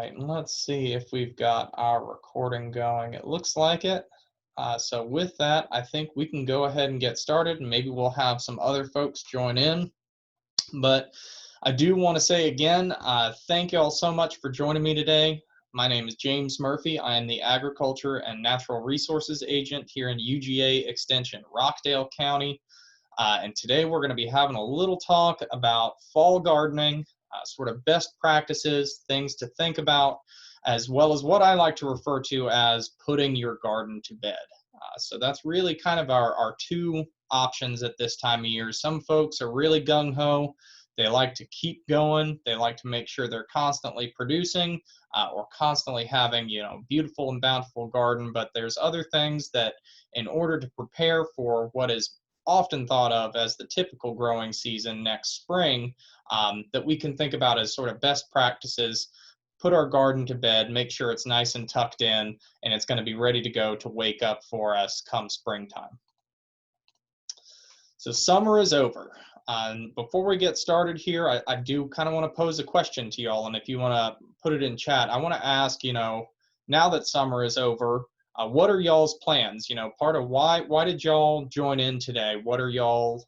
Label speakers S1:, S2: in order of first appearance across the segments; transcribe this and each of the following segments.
S1: right, and let's see if we've got our recording going. It looks like it. So with that, I think we can go ahead and get started, and maybe we'll have some other folks join in. But I do want to say again, thank you all so much for joining me today. My name is James Murphy. I am the Agriculture and Natural Resources Agent here in UGA Extension, Rockdale County. And today we're going to be having a little talk about fall gardening, sort of best practices, things to think about, as well as what I like to refer to as putting your garden to bed. So that's really kind of our two options at this time of year. Some folks are really gung-ho. They like to keep going. They like to make sure they're constantly producing or constantly having, beautiful and bountiful garden. But there's other things that in order to prepare for what is often thought of as the typical growing season next spring, that we can think about as sort of best practices. Put our garden to bed, make sure it's nice and tucked in, and it's going to be ready to go to wake up for us come springtime. So summer is over. Before we get started here, I do kind of want to pose a question to y'all, and if you want to put it in chat, I want to ask, now that summer is over, what are y'all's plans? Part of why did y'all join in today? What are y'all,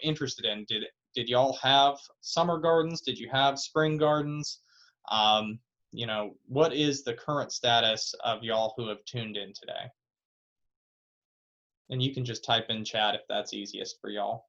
S1: interested in? Did y'all have summer gardens? Did you have spring gardens? What is the current status of y'all who have tuned in today? And you can just type in chat if that's easiest for y'all.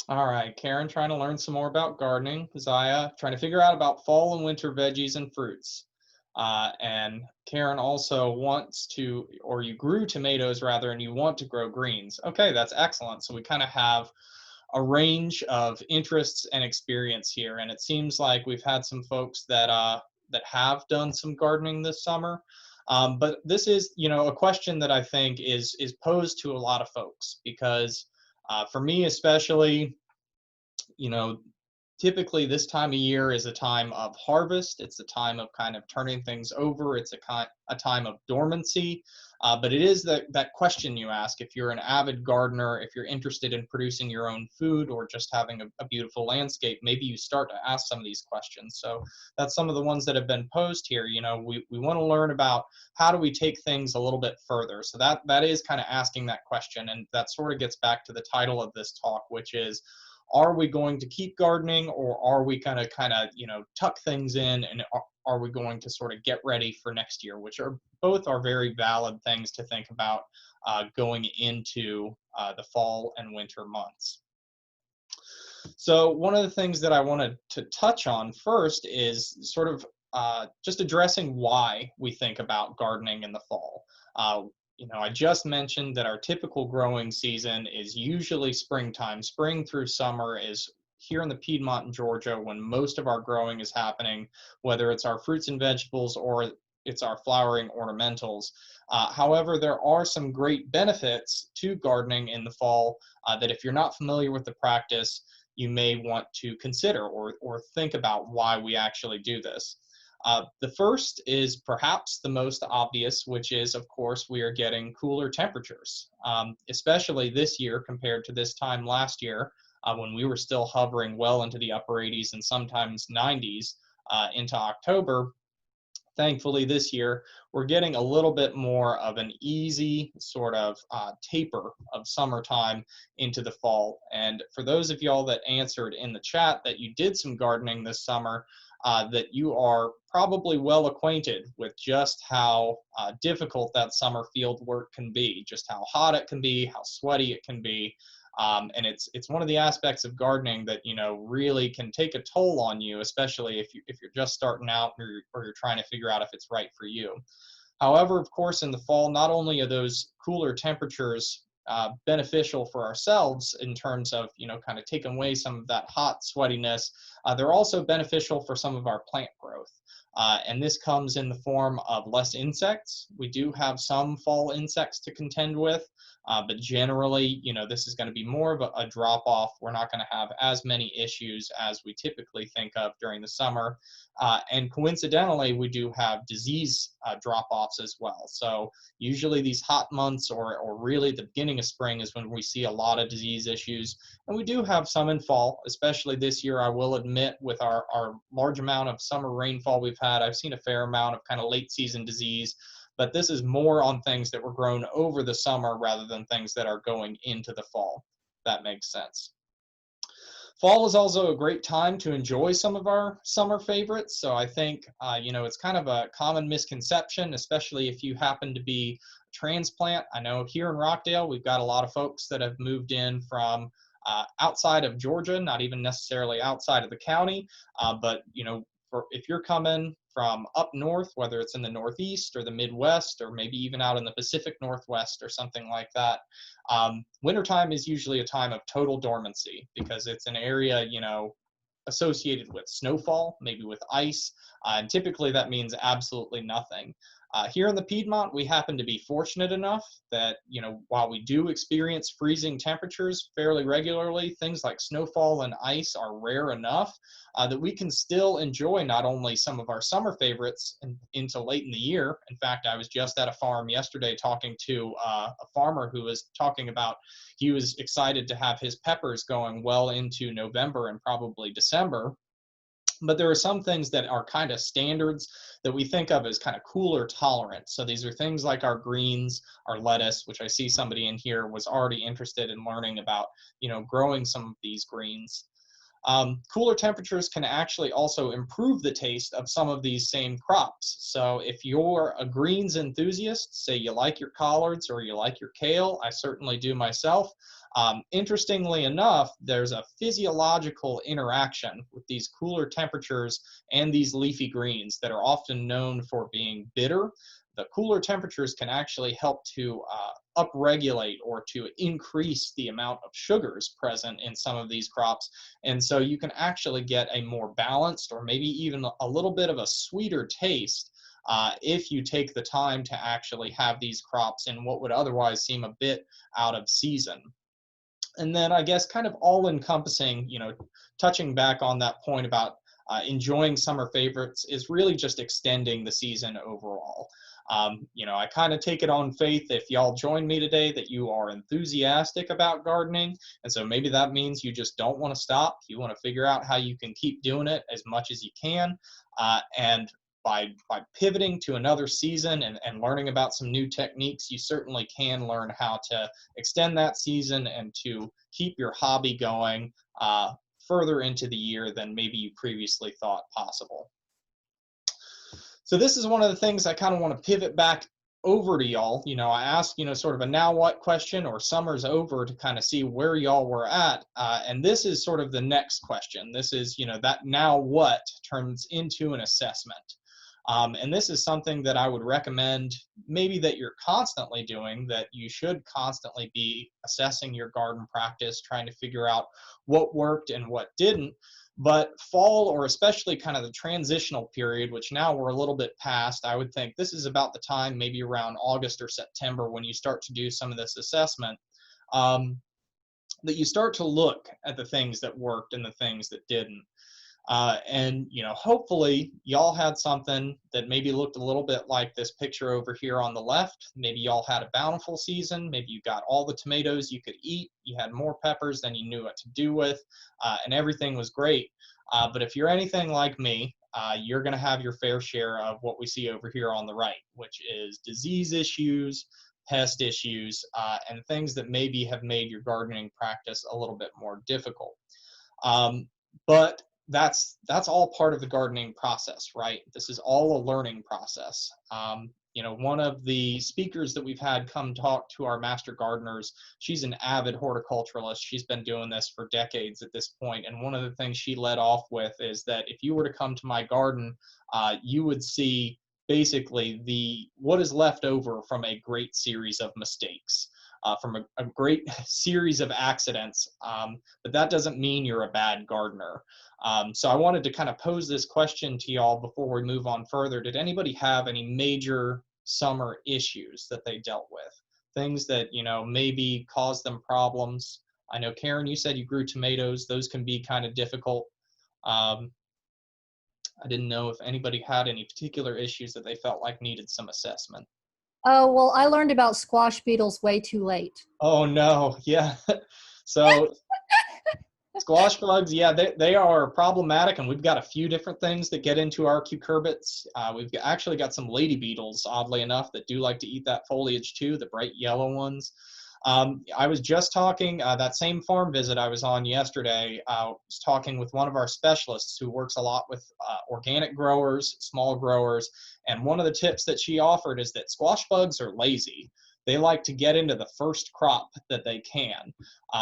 S1: All right, Karen trying to learn some more about gardening. Zaya trying to figure out about fall and winter veggies and fruits. And Karen also wants to, or you grew tomatoes rather, and you want to grow greens. Okay, that's excellent. So we kind of have a range of interests and experience here, and it seems like we've had some folks that have done some gardening this summer. But this is, a question that I think is posed to a lot of folks because for me especially, typically this time of year is a time of harvest. It's a time of kind of turning things over. It's a time of dormancy. But it is that question you ask if you're an avid gardener, if you're interested in producing your own food or just having a beautiful landscape, maybe you start to ask some of these questions. So that's some of the ones that have been posed here. We want to learn about how do we take things a little bit further. So that is kind of asking that question. And that sort of gets back to the title of this talk, which is, are we going to keep gardening, or are we going to kind of, tuck things in, and are we going to sort of get ready for next year, which are both very valid things to think about going into the fall and winter months. So one of the things that I wanted to touch on first is sort of just addressing why we think about gardening in the fall. I just mentioned that our typical growing season is usually springtime. Spring through summer is here in the Piedmont in Georgia when most of our growing is happening, whether it's our fruits and vegetables or it's our flowering ornamentals. However, there are some great benefits to gardening in the fall that if you're not familiar with the practice, you may want to consider or think about why we actually do this. The first is perhaps the most obvious, which is, of course, we are getting cooler temperatures, especially this year compared to this time last year when we were still hovering well into the upper 80s and sometimes 90s into October. Thankfully, this year, we're getting a little bit more of an easy sort of taper of summertime into the fall. And for those of y'all that answered in the chat that you did some gardening this summer, that you are probably well acquainted with just how difficult that summer field work can be, just how hot it can be, how sweaty it can be. And it's one of the aspects of gardening that, really can take a toll on you, especially if you're just starting out or you're trying to figure out if it's right for you. However, of course, in the fall, not only are those cooler temperatures beneficial for ourselves in terms of, kind of taking away some of that hot sweatiness, they're also beneficial for some of our plant growth. And this comes in the form of less insects. We do have some fall insects to contend with, But generally, this is going to be more of a drop off. We're not going to have as many issues as we typically think of during the summer. And coincidentally, we do have disease drop offs as well. So usually these hot months or really the beginning of spring is when we see a lot of disease issues. And we do have some in fall, especially this year. I will admit, with our large amount of summer rainfall we've had, I've seen a fair amount of kind of late season disease. But this is more on things that were grown over the summer rather than things that are going into the fall. If that makes sense. Fall is also a great time to enjoy some of our summer favorites. So I think, it's kind of a common misconception, especially if you happen to be a transplant. I know here in Rockdale, we've got a lot of folks that have moved in from outside of Georgia, not even necessarily outside of the county, but, if you're coming from up north, whether it's in the Northeast or the Midwest, or maybe even out in the Pacific Northwest or something like that, wintertime is usually a time of total dormancy because it's an area, associated with snowfall, maybe with ice, and typically that means absolutely nothing. Here in the Piedmont, we happen to be fortunate enough that, while we do experience freezing temperatures fairly regularly, things like snowfall and ice are rare enough that we can still enjoy not only some of our summer favorites into late in the year. In fact, I was just at a farm yesterday talking to a farmer who was talking about he was excited to have his peppers going well into November and probably December. But there are some things that are kind of standards that we think of as kind of cooler tolerant. So these are things like our greens, our lettuce, which I see somebody in here was already interested in learning about, growing some of these greens. Cooler temperatures can actually also improve the taste of some of these same crops. So if you're a greens enthusiast, say you like your collards or you like your kale, I certainly do myself. Interestingly enough, there's a physiological interaction with these cooler temperatures and these leafy greens that are often known for being bitter. The cooler temperatures can actually help to upregulate or to increase the amount of sugars present in some of these crops. And so you can actually get a more balanced or maybe even a little bit of a sweeter taste if you take the time to actually have these crops in what would otherwise seem a bit out of season. And then I guess kind of all encompassing, touching back on that point about enjoying summer favorites is really just extending the season overall. I kind of take it on faith if y'all join me today that you are enthusiastic about gardening. And so maybe that means you just don't want to stop. You want to figure out how you can keep doing it as much as you can. And by pivoting to another season and learning about some new techniques, you certainly can learn how to extend that season and to keep your hobby going further into the year than maybe you previously thought possible. So this is one of the things I kind of want to pivot back over to y'all. I asked, sort of a now what question, or summer's over, to kind of see where y'all were at. And this is sort of the next question. This is, that now what turns into an assessment. And this is something that I would recommend maybe that you're constantly doing, that you should constantly be assessing your garden practice, trying to figure out what worked and what didn't. But fall, or especially kind of the transitional period, which now we're a little bit past, I would think this is about the time, maybe around August or September, when you start to do some of this assessment, that you start to look at the things that worked and the things that didn't. And hopefully y'all had something that maybe looked a little bit like this picture over here on the left. Maybe y'all had a bountiful season. Maybe you got all the tomatoes you could eat. You had more peppers than you knew what to do with, and everything was great. But if you're anything like me, you're going to have your fair share of what we see over here on the right, which is disease issues, pest issues, and things that maybe have made your gardening practice a little bit more difficult. But that's all part of the gardening process, right? This is all a learning process. One of the speakers that we've had come talk to our master gardeners, she's an avid horticulturalist. She's been doing this for decades at this point. And one of the things she led off with is that if you were to come to my garden, you would see basically what is left over from a great series of mistakes. From a great series of accidents, but that doesn't mean you're a bad gardener. So I wanted to kind of pose this question to y'all before we move on further. Did anybody have any major summer issues that they dealt with? things that, maybe cause them problems. I know, Karen, you said you grew tomatoes. Those can be kind of difficult. Um, I didn't know if anybody had any particular issues that they felt like needed some assessment.
S2: Oh, well, I learned about squash beetles way too late.
S1: Oh no, yeah. So squash bugs, yeah, they are problematic, and we've got a few different things that get into our cucurbits. Actually got some lady beetles, oddly enough, that do like to eat that foliage too, the bright yellow ones. I was just talking, that same farm visit I was on yesterday, was talking with one of our specialists who works a lot with organic growers, small growers, and one of the tips that she offered is that squash bugs are lazy. They like to get into the first crop that they can.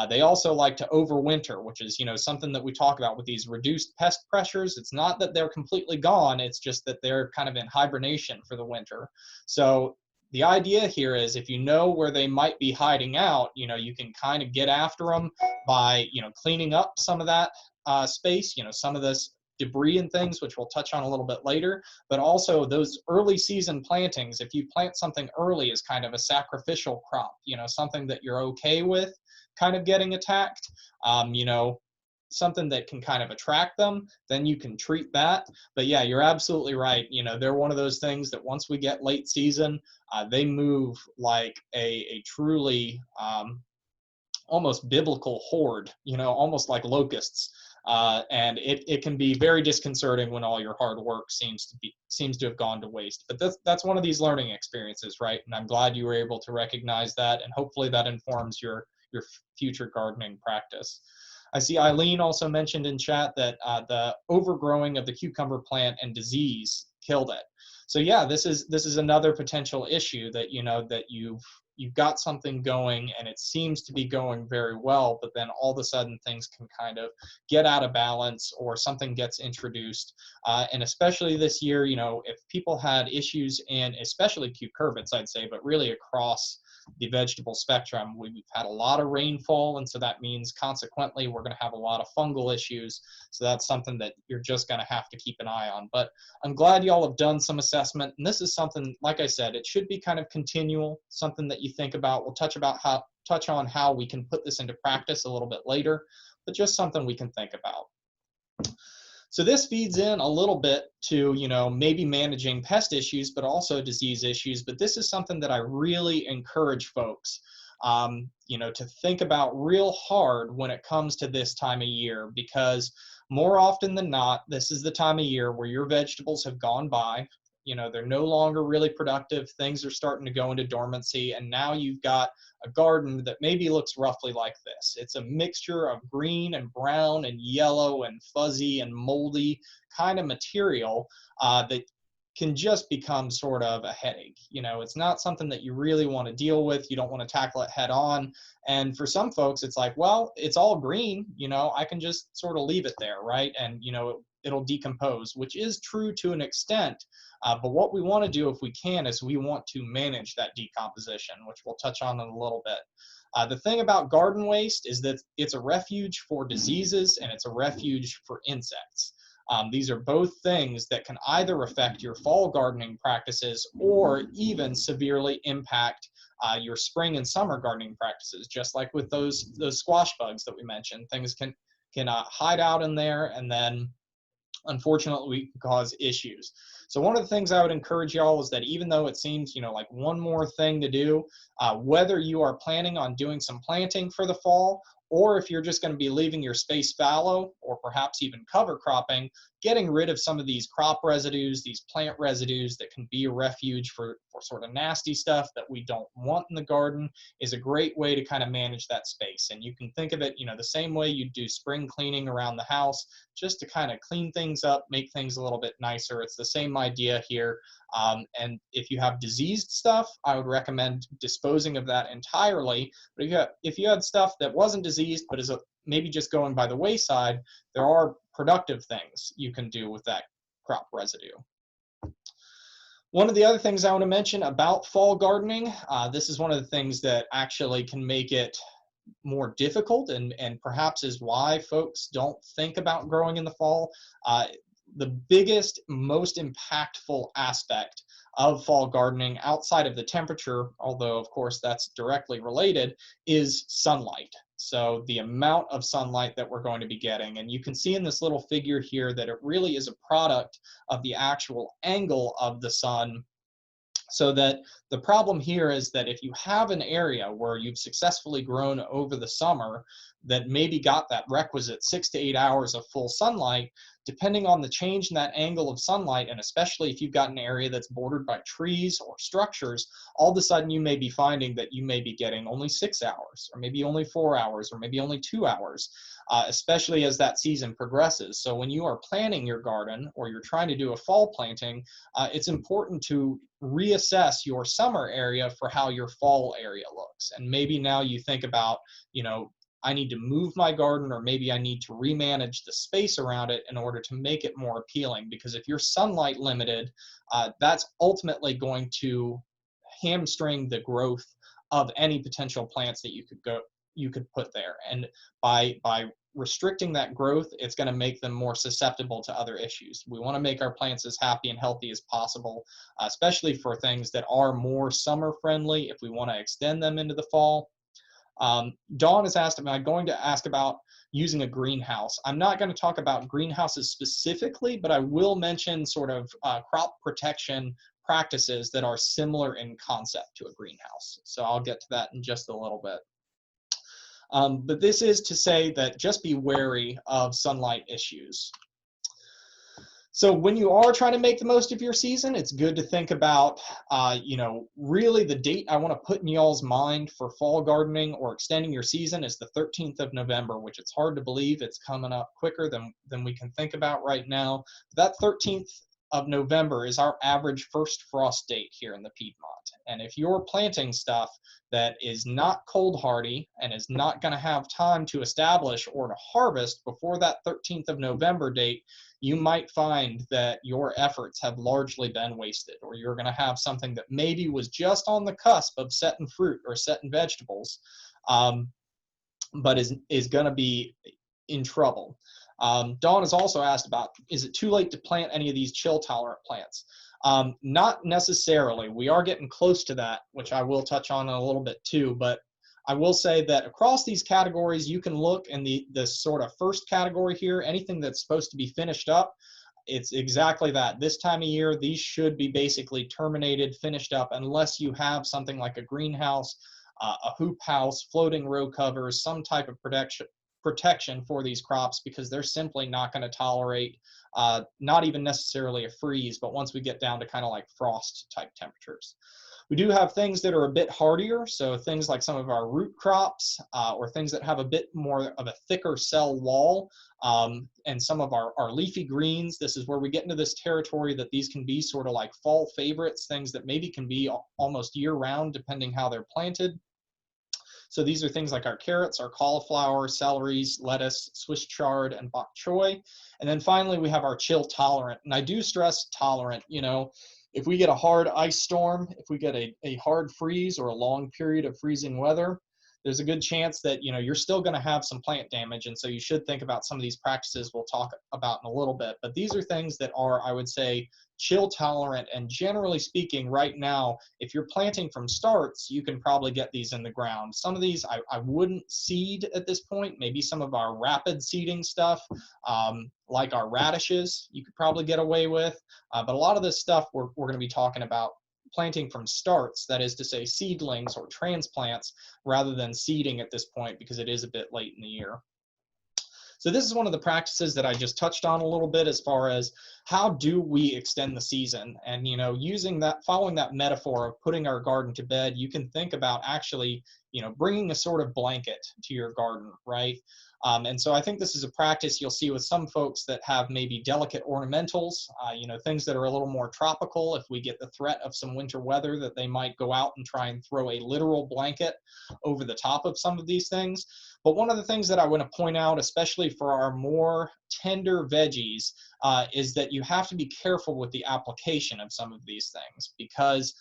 S1: They also like to overwinter, which is, something that we talk about with these reduced pest pressures. It's not that they're completely gone, it's just that they're kind of in hibernation for the winter. So the idea here is if you know where they might be hiding out, you can kind of get after them by, cleaning up some of that space, some of this debris and things, which we'll touch on a little bit later, but also those early season plantings. If you plant something early as kind of a sacrificial crop, something that you're okay with kind of getting attacked, something that can kind of attract them, then you can treat that. But yeah, you're absolutely right. They're one of those things that once we get late season, they move like a truly almost biblical horde, almost like locusts. And it can be very disconcerting when all your hard work seems to have gone to waste. But that's one of these learning experiences, right? And I'm glad you were able to recognize that, and hopefully that informs your future gardening practice. I see Eileen also mentioned in chat that the overgrowing of the cucumber plant and disease killed it. So yeah, this is another potential issue that that you've got something going and it seems to be going very well, but then all of a sudden things can kind of get out of balance or something gets introduced. And especially this year, if people had issues in especially cucurbits, I'd say, but really across the vegetable spectrum, we've had a lot of rainfall, and so that means consequently we're going to have a lot of fungal issues. So that's something that you're just going to have to keep an eye on. But I'm glad y'all have done some assessment, and this is something, like I said, it should be kind of continual, something that you think about. We'll touch on how we can put this into practice a little bit later, but just something we can think about. So this feeds in a little bit to, maybe managing pest issues, but also disease issues. But this is something that I really encourage folks, to think about real hard when it comes to this time of year, because more often than not, this is the time of year where your vegetables have gone by. They're no longer really productive. Things are starting to go into dormancy. And now you've got a garden that maybe looks roughly like this. It's a mixture of green and brown and yellow and fuzzy and moldy kind of material that can just become sort of a headache. It's not something that you really want to deal with. You don't want to tackle it head on. And for some folks, it's like, well, it's all green, I can just sort of leave it there, right? And, it'll decompose, which is true to an extent. But what we want to do, if we can, is we want to manage that decomposition, which we'll touch on in a little bit. The thing about garden waste is that it's a refuge for diseases and it's a refuge for insects. These are both things that can either affect your fall gardening practices or even severely impact your spring and summer gardening practices. Just like with those squash bugs that we mentioned, things can hide out in there and then unfortunately cause issues. So one of the things I would encourage y'all is that even though it seems, like one more thing to do, whether you are planning on doing some planting for the fall, or if you're just going to be leaving your space fallow, or perhaps even cover cropping, getting rid of some of these crop residues, these plant residues that can be a refuge for sort of nasty stuff that we don't want in the garden is a great way to kind of manage that space. And you can think of it, the same way you do spring cleaning around the house, just to kind of clean things up, make things a little bit nicer. It's the same idea here. And if you have diseased stuff, I would recommend disposing of that entirely. But if you had stuff that wasn't diseased, but is maybe just going by the wayside, there are productive things you can do with that crop residue. One of the other things I want to mention about fall gardening, this is one of the things that actually can make it more difficult and perhaps is why folks don't think about growing in the fall. the biggest, most impactful aspect of fall gardening outside of the temperature, although of course that's directly related, is sunlight. So the amount of sunlight that we're going to be getting. And you can see in this little figure here that it really is a product of the actual angle of the sun. So that the problem here is that if you have an area where you've successfully grown over the summer that maybe got that requisite 6 to 8 hours of full sunlight, depending on the change in that angle of sunlight, and especially if you've got an area that's bordered by trees or structures, all of a sudden you may be finding that you may be getting only 6 hours, or maybe only 4 hours, or maybe only 2 hours, especially as that season progresses. So when you are planting your garden or you're trying to do a fall planting, it's important to reassess your summer area for how your fall area looks. And maybe now you think about, I need to move my garden, or maybe I need to remanage the space around it in order to make it more appealing. Because if you're sunlight limited, that's ultimately going to hamstring the growth of any potential plants that you could put there. And by restricting that growth, it's going to make them more susceptible to other issues. We want to make our plants as happy and healthy as possible, especially for things that are more summer friendly if we want to extend them into the fall. Dawn has asked, am I going to ask about using a greenhouse? I'm not going to talk about greenhouses specifically, but I will mention sort of crop protection practices that are similar in concept to a greenhouse. So I'll get to that in just a little bit. But this is to say that just be wary of sunlight issues. So when you are trying to make the most of your season, it's good to think about, really the date I want to put in y'all's mind for fall gardening or extending your season is the 13th of November, which it's hard to believe it's coming up quicker than we can think about right now. That 13th of November is our average first frost date here in the Piedmont. And if you're planting stuff that is not cold hardy and is not going to have time to establish or to harvest before that 13th of November date, you might find that your efforts have largely been wasted, or you're going to have something that maybe was just on the cusp of setting fruit or setting vegetables, but is going to be in trouble. Dawn has also asked about, is it too late to plant any of these chill-tolerant plants? Not necessarily. We are getting close to that, which I will touch on in a little bit too, but I will say that across these categories, you can look in the sort of first category here, anything that's supposed to be finished up, it's exactly that. This time of year, these should be basically terminated, finished up, unless you have something like a greenhouse, a hoop house, floating row covers, some type of protection for these crops, because they're simply not going to tolerate not even necessarily a freeze, but once we get down to kind of like frost type temperatures. We do have things that are a bit hardier, so things like some of our root crops or things that have a bit more of a thicker cell wall, and some of our leafy greens. This is where we get into this territory that these can be sort of like fall favorites, things that maybe can be almost year-round depending how they're planted. So these are things like our carrots, our cauliflower, celeries, lettuce, Swiss chard, and bok choy. And then finally, we have our chill tolerant. And I do stress tolerant. If we get a hard ice storm, if we get a hard freeze or a long period of freezing weather, there's a good chance that you're still going to have some plant damage. And so you should think about some of these practices we'll talk about in a little bit. But these are things that are, I would say, chill tolerant. And generally speaking, right now, if you're planting from starts, you can probably get these in the ground. Some of these I wouldn't seed at this point. Maybe some of our rapid seeding stuff, like our radishes, you could probably get away with. But a lot of this stuff we're going to be talking about planting from starts, that is to say seedlings or transplants, rather than seeding at this point, because it is a bit late in the year. So this is one of the practices that I just touched on a little bit as far as how do we extend the season. And following that metaphor of putting our garden to bed, you can think about actually bringing a sort of blanket to your garden, right? And so I think this is a practice you'll see with some folks that have maybe delicate ornamentals, things that are a little more tropical. If we get the threat of some winter weather, that they might go out and try and throw a literal blanket over the top of some of these things. But one of the things that I want to point out, especially for our more tender veggies, is that you have to be careful with the application of some of these things, because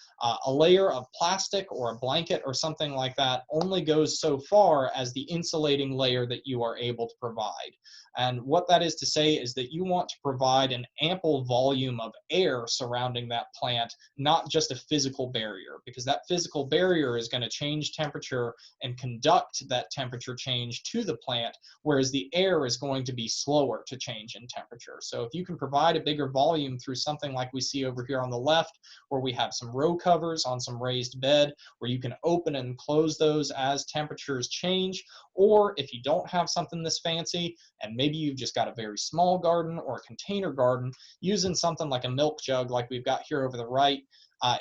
S1: a layer of plastic or a blanket or something like that only goes so far as the insulating layer that you are able to provide. And what that is to say is that you want to provide an ample volume of air surrounding that plant, not just a physical barrier, because that physical barrier is going to change temperature and conduct that temperature change to the plant, whereas the air is going to be slower to change in temperature. So if you can provide a bigger volume through something like we see over here on the left, where we have some row covers on some raised bed, where you can open and close those as temperatures change, or if you don't have something this fancy, and maybe you've just got a very small garden or a container garden, using something like a milk jug like we've got here over the right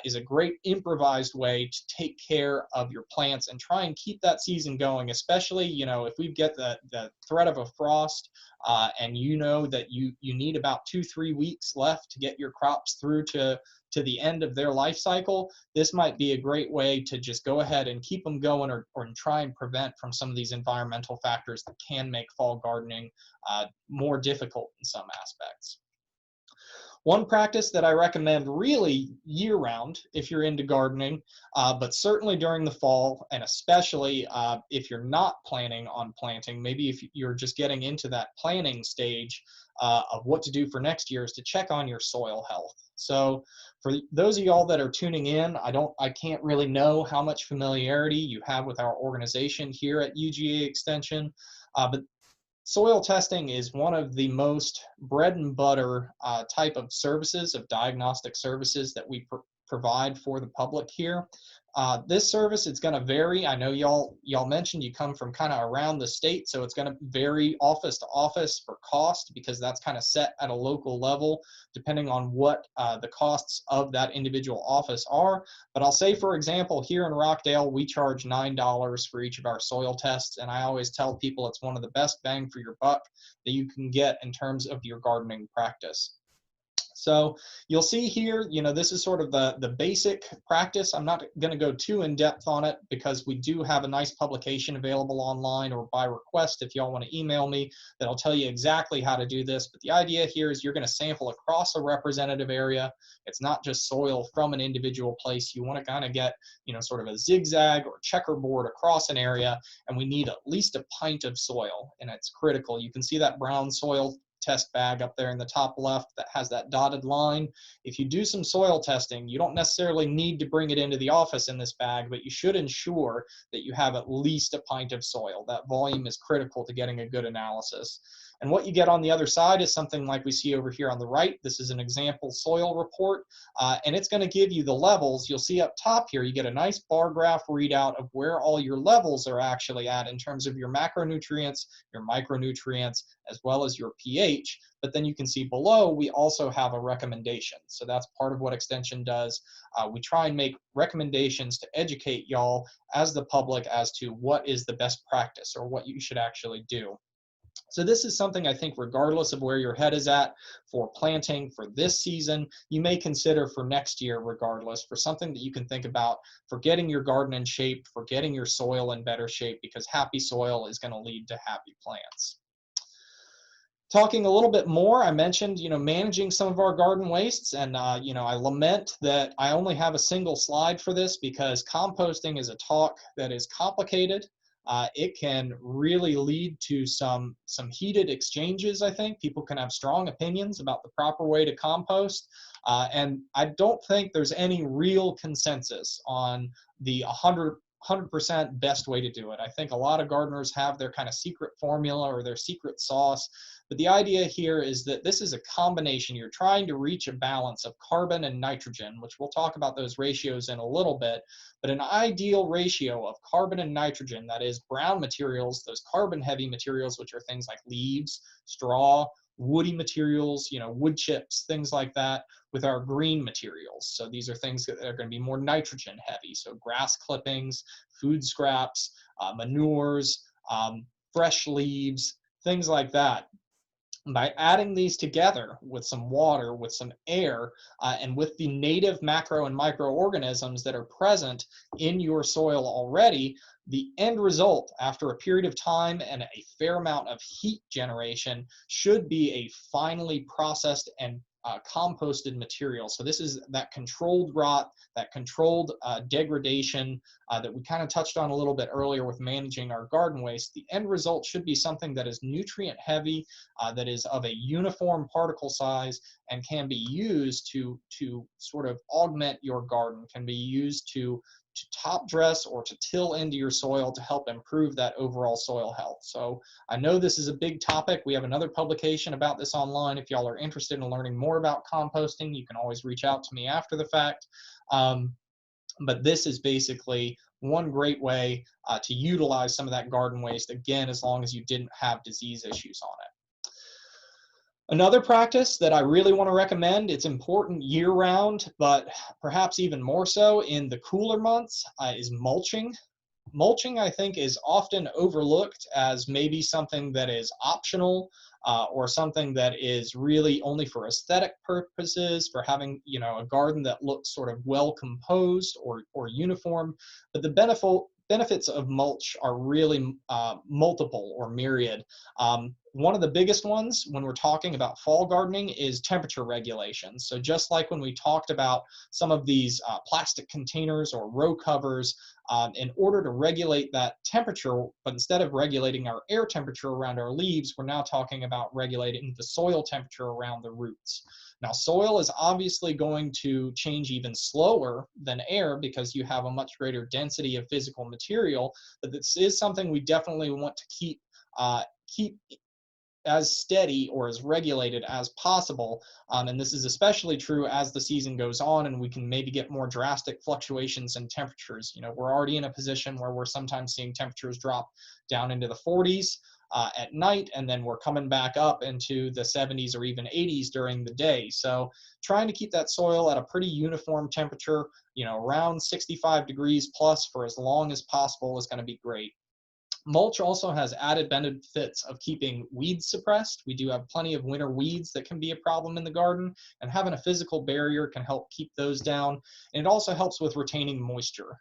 S1: is a great improvised way to take care of your plants and try and keep that season going, especially, you know, if we get the threat of a frost and you know that you need about 2-3 weeks left to get your crops through to the end of their life cycle. This might be a great way to just go ahead and keep them going, or try and prevent from some of these environmental factors that can make fall gardening more difficult in some aspects. One practice that I recommend really year-round if you're into gardening, but certainly during the fall, and especially if you're not planning on planting, maybe if you're just getting into that planning stage of what to do for next year, is to check on your soil health. So for those of y'all that are tuning in, I can't really know how much familiarity you have with our organization here at UGA Extension, but soil testing is one of the most bread and butter type of services, of diagnostic services that we provide for the public here. This service, it's going to vary. I know y'all mentioned you come from kind of around the state, so it's going to vary office to office for cost, because that's kind of set at a local level depending on what the costs of that individual office are. But I'll say, for example, here in Rockdale, we charge $9 for each of our soil tests, and I always tell people it's one of the best bang for your buck that you can get in terms of your gardening practice. So you'll see here, you know, this is sort of the basic practice. I'm not going to go too in depth on it, because we do have a nice publication available online or by request if y'all want to email me, that'll tell you exactly how to do this. But the idea here is you're going to sample across a representative area. It's not just soil from an individual place. You want to kind of get, you know, sort of a zigzag or checkerboard across an area, and we need at least a pint of soil, and it's critical. You can see that brown soil test bag up there in the top left that has that dotted line. If you do some soil testing, you don't necessarily need to bring it into the office in this bag, but you should ensure that you have at least a pint of soil. That volume is critical to getting a good analysis. And what you get on the other side is something like we see over here on the right. This is an example soil report, and it's going to give you the levels. You'll see up top here, you get a nice bar graph readout of where all your levels are actually at in terms of your macronutrients, your micronutrients, as well as your pH. But then you can see below, we also have a recommendation. So that's part of what Extension does. We try and make recommendations to educate y'all as the public as to what is the best practice or what you should actually do. So this is something I think, regardless of where your head is at for planting for this season, you may consider for next year regardless, for something that you can think about for getting your garden in shape, for getting your soil in better shape, because happy soil is going to lead to happy plants. Talking a little bit more, I mentioned, you know, managing some of our garden wastes, and you know, I lament that I only have a single slide for this, because composting is a talk that is complicated. It can really lead to some heated exchanges. I think people can have strong opinions about the proper way to compost, and I don't think there's any real consensus on the 100% best way to do it. I think a lot of gardeners have their kind of secret formula or their secret sauce. But the idea here is that this is a combination. You're trying to reach a balance of carbon and nitrogen, which we'll talk about those ratios in a little bit, but an ideal ratio of carbon and nitrogen, that is brown materials, those carbon heavy materials, which are things like leaves, straw, woody materials, you know, wood chips, things like that, with our green materials. So these are things that are going to be more nitrogen heavy. So grass clippings, food scraps, manures, fresh leaves, things like that. By adding these together with some water, with some air, and with the native macro and microorganisms that are present in your soil already, the end result after a period of time and a fair amount of heat generation should be a finely processed and composted material. So this is that controlled rot, that controlled degradation that we kind of touched on a little bit earlier with managing our garden waste. The end result should be something that is nutrient heavy, that is of a uniform particle size, and can be used to sort of augment your garden, can be used to top dress or to till into your soil to help improve that overall soil health. So I know this is a big topic. We have another publication about this online. If y'all are interested in learning more about composting, you can always reach out to me after the fact. But this is basically one great way to utilize some of that garden waste, again, as long as you didn't have disease issues on it. Another practice that I really want to recommend, it's important year-round, but perhaps even more so in the cooler months, is mulching. Mulching, I think, is often overlooked as maybe something that is optional or something that is really only for aesthetic purposes, for having, you know, a garden that looks sort of well composed or uniform. But the benefits of mulch are really multiple or myriad. One of the biggest ones when we're talking about fall gardening is temperature regulation. So just like when we talked about some of these plastic containers or row covers, in order to regulate that temperature, but instead of regulating our air temperature around our leaves, we're now talking about regulating the soil temperature around the roots. Now, soil is obviously going to change even slower than air because you have a much greater density of physical material, but this is something we definitely want to keep as steady or as regulated as possible. And this is especially true as the season goes on and we can maybe get more drastic fluctuations in temperatures. You know, we're already in a position where we're sometimes seeing temperatures drop down into the 40s at night, and then we're coming back up into the 70s or even 80s during the day. So trying to keep that soil at a pretty uniform temperature, you know, around 65 degrees plus for as long as possible is going to be great. Mulch also has added benefits of keeping weeds suppressed. We do have plenty of winter weeds that can be a problem in the garden, and having a physical barrier can help keep those down. And it also helps with retaining moisture.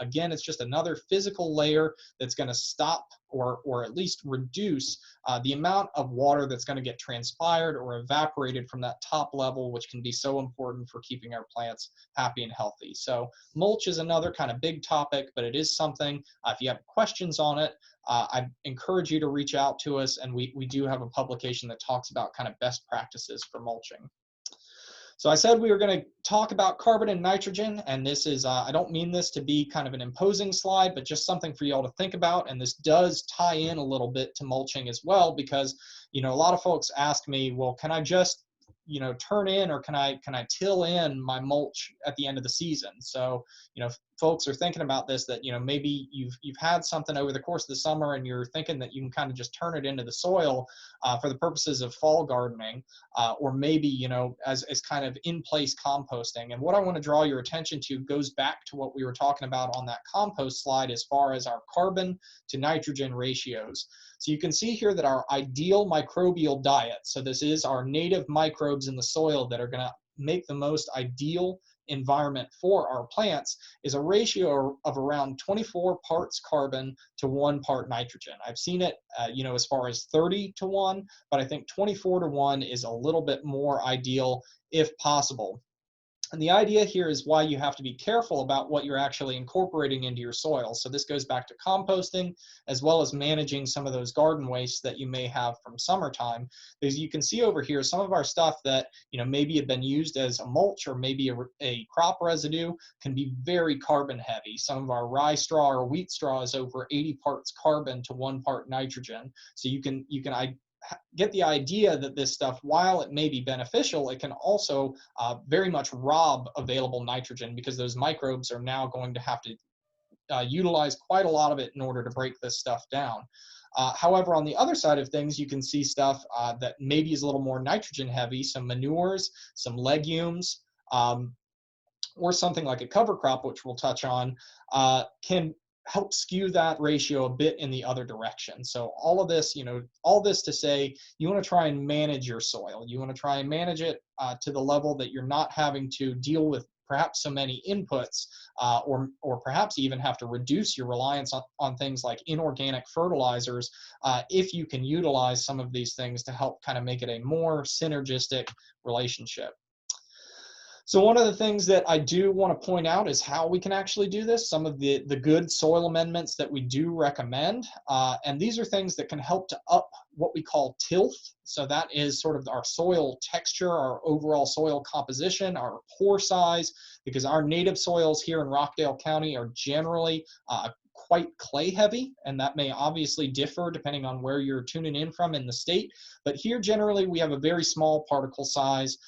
S1: Again, it's just another physical layer that's going to stop or at least reduce the amount of water that's going to get transpired or evaporated from that top level, which can be so important for keeping our plants happy and healthy. So mulch is another kind of big topic, but it is something, if you have questions on it, I encourage you to reach out to us, and we do have a publication that talks about kind of best practices for mulching. So I said we were going to talk about carbon and nitrogen, and this is, I don't mean this to be kind of an imposing slide, but just something for y'all to think about. And this does tie in a little bit to mulching as well, because, you know, a lot of folks ask me, well, can I just, you know, turn in, or can I till in my mulch at the end of the season? So, you know, folks are thinking about this, that, you know, maybe you've had something over the course of the summer and you're thinking that you can kind of just turn it into the soil for the purposes of fall gardening, or maybe, you know, as kind of in place composting. And what I want to draw your attention to goes back to what we were talking about on that compost slide as far as our carbon to nitrogen ratios. So you can see here that our ideal microbial diet, so this is our native microbes in the soil that are going to make the most ideal environment for our plants, is a ratio of around 24 parts carbon to 1 part nitrogen. I've seen it, you know, as far as 30 to 1, but I think 24 to 1 is a little bit more ideal if possible. And the idea here is why you have to be careful about what you're actually incorporating into your soil. So this goes back to composting, as well as managing some of those garden wastes that you may have from summertime. Because you can see over here, some of our stuff that, you know, maybe had been used as a mulch or maybe a crop residue can be very carbon heavy. Some of our rye straw or wheat straw is over 80 parts carbon to 1 part nitrogen. So you can get the idea that this stuff, while it may be beneficial, it can also very much rob available nitrogen, because those microbes are now going to have to utilize quite a lot of it in order to break this stuff down. However, on the other side of things, you can see stuff that maybe is a little more nitrogen heavy, some manures, some legumes, or something like a cover crop, which we'll touch on, can help skew that ratio a bit in the other direction. So all of this, you know, all this to say, you want to try and manage your soil. You want to try and manage it to the level that you're not having to deal with perhaps so many inputs, or perhaps even have to reduce your reliance on things like inorganic fertilizers if you can utilize some of these things to help kind of make it a more synergistic relationship. So one of the things that I do want to point out is how we can actually do this, some of the good soil amendments that we do recommend. And these are things that can help to up what we call tilth. So that is sort of our soil texture, our overall soil composition, our pore size, because our native soils here in Rockdale County are generally quite clay heavy, and that may obviously differ depending on where you're tuning in from in the state. But here generally we have a very small particle size.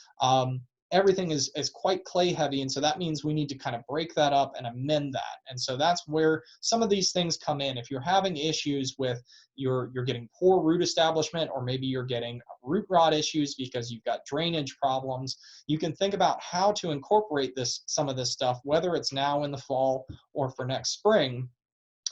S1: Everything is quite clay heavy, and so that means we need to kind of break that up and amend that. And so that's where some of these things come in. If you're having issues with you're getting poor root establishment, or maybe you're getting root rot issues because you've got drainage problems, you can think about how to incorporate some of this stuff, whether it's now in the fall or for next spring.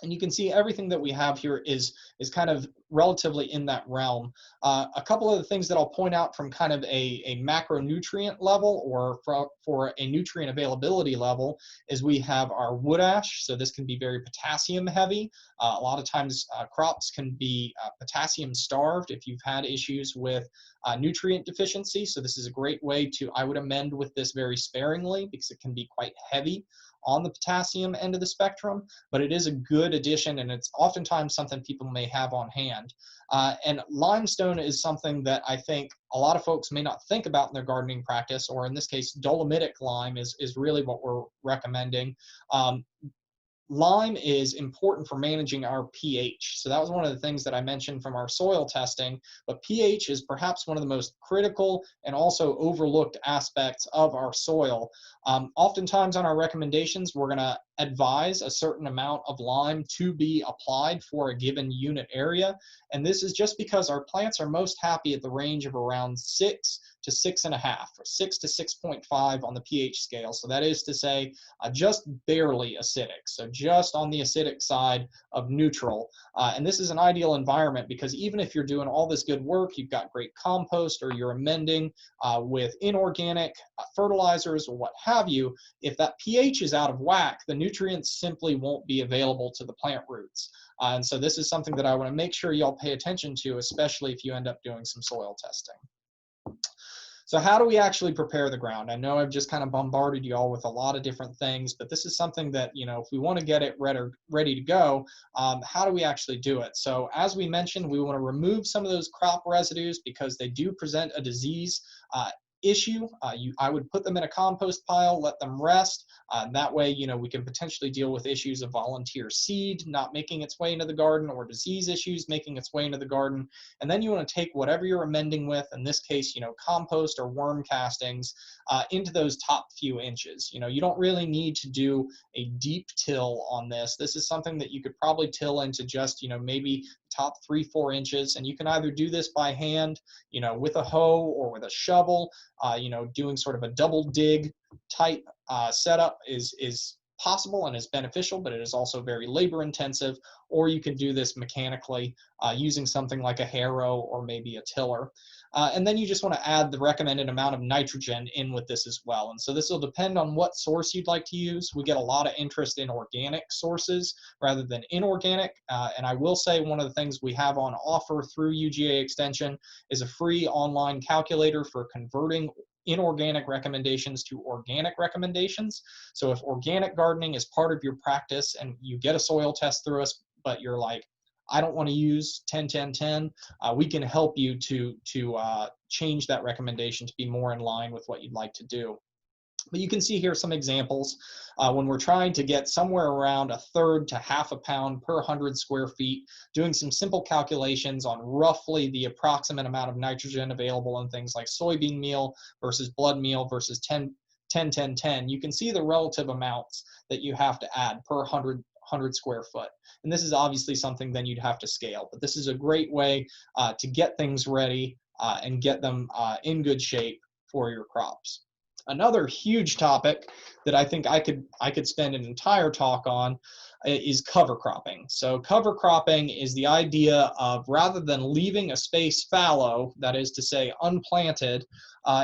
S1: And you can see everything that we have here is kind of relatively in that realm. A couple of the things that I'll point out from kind of a macronutrient level, or for a nutrient availability level, is we have our wood ash. So this can be very potassium heavy. A lot of times crops can be potassium starved if you've had issues with nutrient deficiency. So this is a great way to, I would amend with this very sparingly, because it can be quite heavy on the potassium end of the spectrum, but it is a good addition, and it's oftentimes something people may have on hand. And limestone is something that I think a lot of folks may not think about in their gardening practice, or in this case, dolomitic lime is really what we're recommending. Lime is important for managing our pH. So that was one of the things that I mentioned from our soil testing, but pH is perhaps one of the most critical and also overlooked aspects of our soil. Oftentimes on our recommendations, we're gonna advise a certain amount of lime to be applied for a given unit area. And this is just because our plants are most happy at the range of around 6 to 6.5, or 6 to 6.5 on the pH scale. So that is to say, just barely acidic. So just on the acidic side of neutral. And this is an ideal environment, because even if you're doing all this good work, you've got great compost, or you're amending with inorganic fertilizers or what have you, if that pH is out of whack, the nutrients simply won't be available to the plant roots. And so this is something that I want to make sure y'all pay attention to, especially if you end up doing some soil testing. So how do we actually prepare the ground? I know I've just kind of bombarded you all with a lot of different things, but this is something that, if we want to get it ready to go, how do we actually do it? So as we mentioned, we want to remove some of those crop residues because they do present a disease issue. I would put them in a compost pile, let them rest. That way, we can potentially deal with issues of volunteer seed not making its way into the garden, or disease issues making its way into the garden. And then you want to take whatever you're amending with, in this case, compost or worm castings, into those top few inches. You don't really need to do a deep till on this. This is something that you could probably till into just, maybe top 3-4 inches. And you can either do this by hand, with a hoe or with a shovel. Doing sort of a double dig type setup is possible and is beneficial, but it is also very labor intensive. Or you can do this mechanically using something like a harrow or maybe a tiller. And then you just want to add the recommended amount of nitrogen in with this as well. And so this will depend on what source you'd like to use. We get a lot of interest in organic sources rather than inorganic. And I will say one of the things we have on offer through UGA Extension is a free online calculator for converting inorganic recommendations to organic recommendations. So if organic gardening is part of your practice and you get a soil test through us, but you're like, I don't want to use 10-10-10, we can help you to change that recommendation to be more in line with what you'd like to do. But you can see here some examples when we're trying to get somewhere around 1/3 to 1/2 pound per 100 square feet, doing some simple calculations on roughly the approximate amount of nitrogen available in things like soybean meal versus blood meal versus 10-10-10. You can see the relative amounts that you have to add per 100 square foot. And this is obviously something then you'd have to scale. But this is a great way to get things ready and get them in good shape for your crops. Another huge topic that I think I could spend an entire talk on is cover cropping. So cover cropping is the idea of, rather than leaving a space fallow, that is to say unplanted,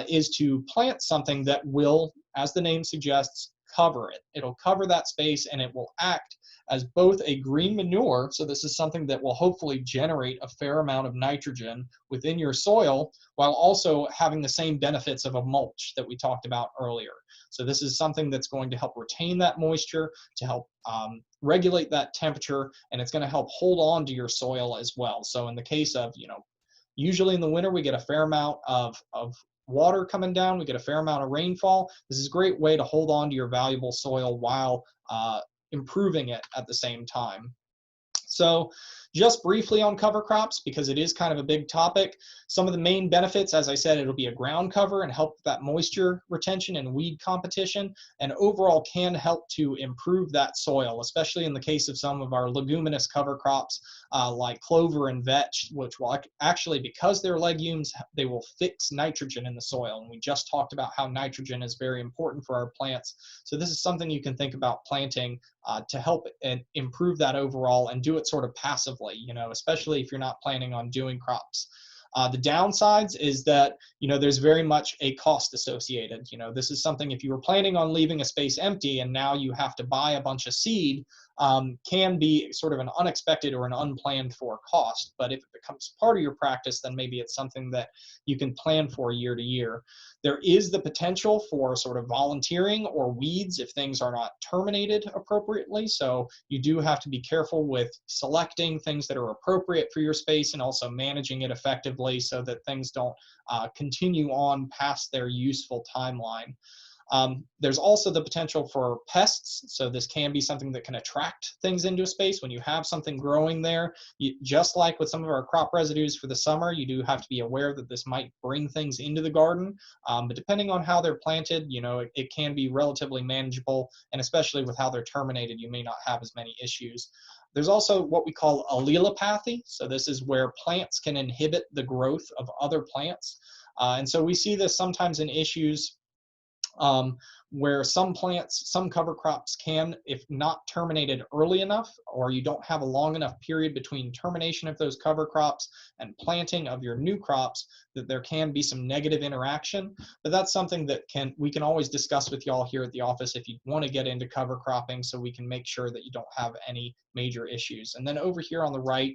S1: is to plant something that will as the name suggests, cover it. It'll cover that space and it will act as both a green manure, so this is something that will hopefully generate a fair amount of nitrogen within your soil, while also having the same benefits of a mulch that we talked about earlier. So this is something that's going to help retain that moisture, to help regulate that temperature, and it's going to help hold on to your soil as well. So in the case of, usually in the winter we get a fair amount of water coming down, we get a fair amount of rainfall. This is a great way to hold on to your valuable soil while improving it at the same time. So just briefly on cover crops, because it is kind of a big topic, some of the main benefits, as I said, it'll be a ground cover and help with that moisture retention and weed competition, and overall can help to improve that soil, especially in the case of some of our leguminous cover crops like clover and vetch, which will actually, because they're legumes, they will fix nitrogen in the soil. And we just talked about how nitrogen is very important for our plants. So this is something you can think about planting to help and improve that overall, and do it sort of passively, especially if you're not planning on doing crops. The downsides is that, there's very much a cost associated. This is something, if you were planning on leaving a space empty and now you have to buy a bunch of seed, can be sort of an unexpected or an unplanned for cost. But if it becomes part of your practice, then maybe it's something that you can plan for year to year. There is the potential for sort of volunteering or weeds if things are not terminated appropriately. So you do have to be careful with selecting things that are appropriate for your space and also managing it effectively so that things don't continue on past their useful timeline. There's also the potential for pests. So this can be something that can attract things into a space when you have something growing there. Just like with some of our crop residues for the summer, you do have to be aware that this might bring things into the garden. But depending on how they're planted, it can be relatively manageable. And especially with how they're terminated, you may not have as many issues. There's also what we call allelopathy. So this is where plants can inhibit the growth of other plants. And so we see this sometimes in issues where some plants, some cover crops can, if not terminated early enough, or you don't have a long enough period between termination of those cover crops and planting of your new crops, that there can be some negative interaction. But that's something that we can always discuss with y'all here at the office if you want to get into cover cropping, so we can make sure that you don't have any major issues. And then over here on the right,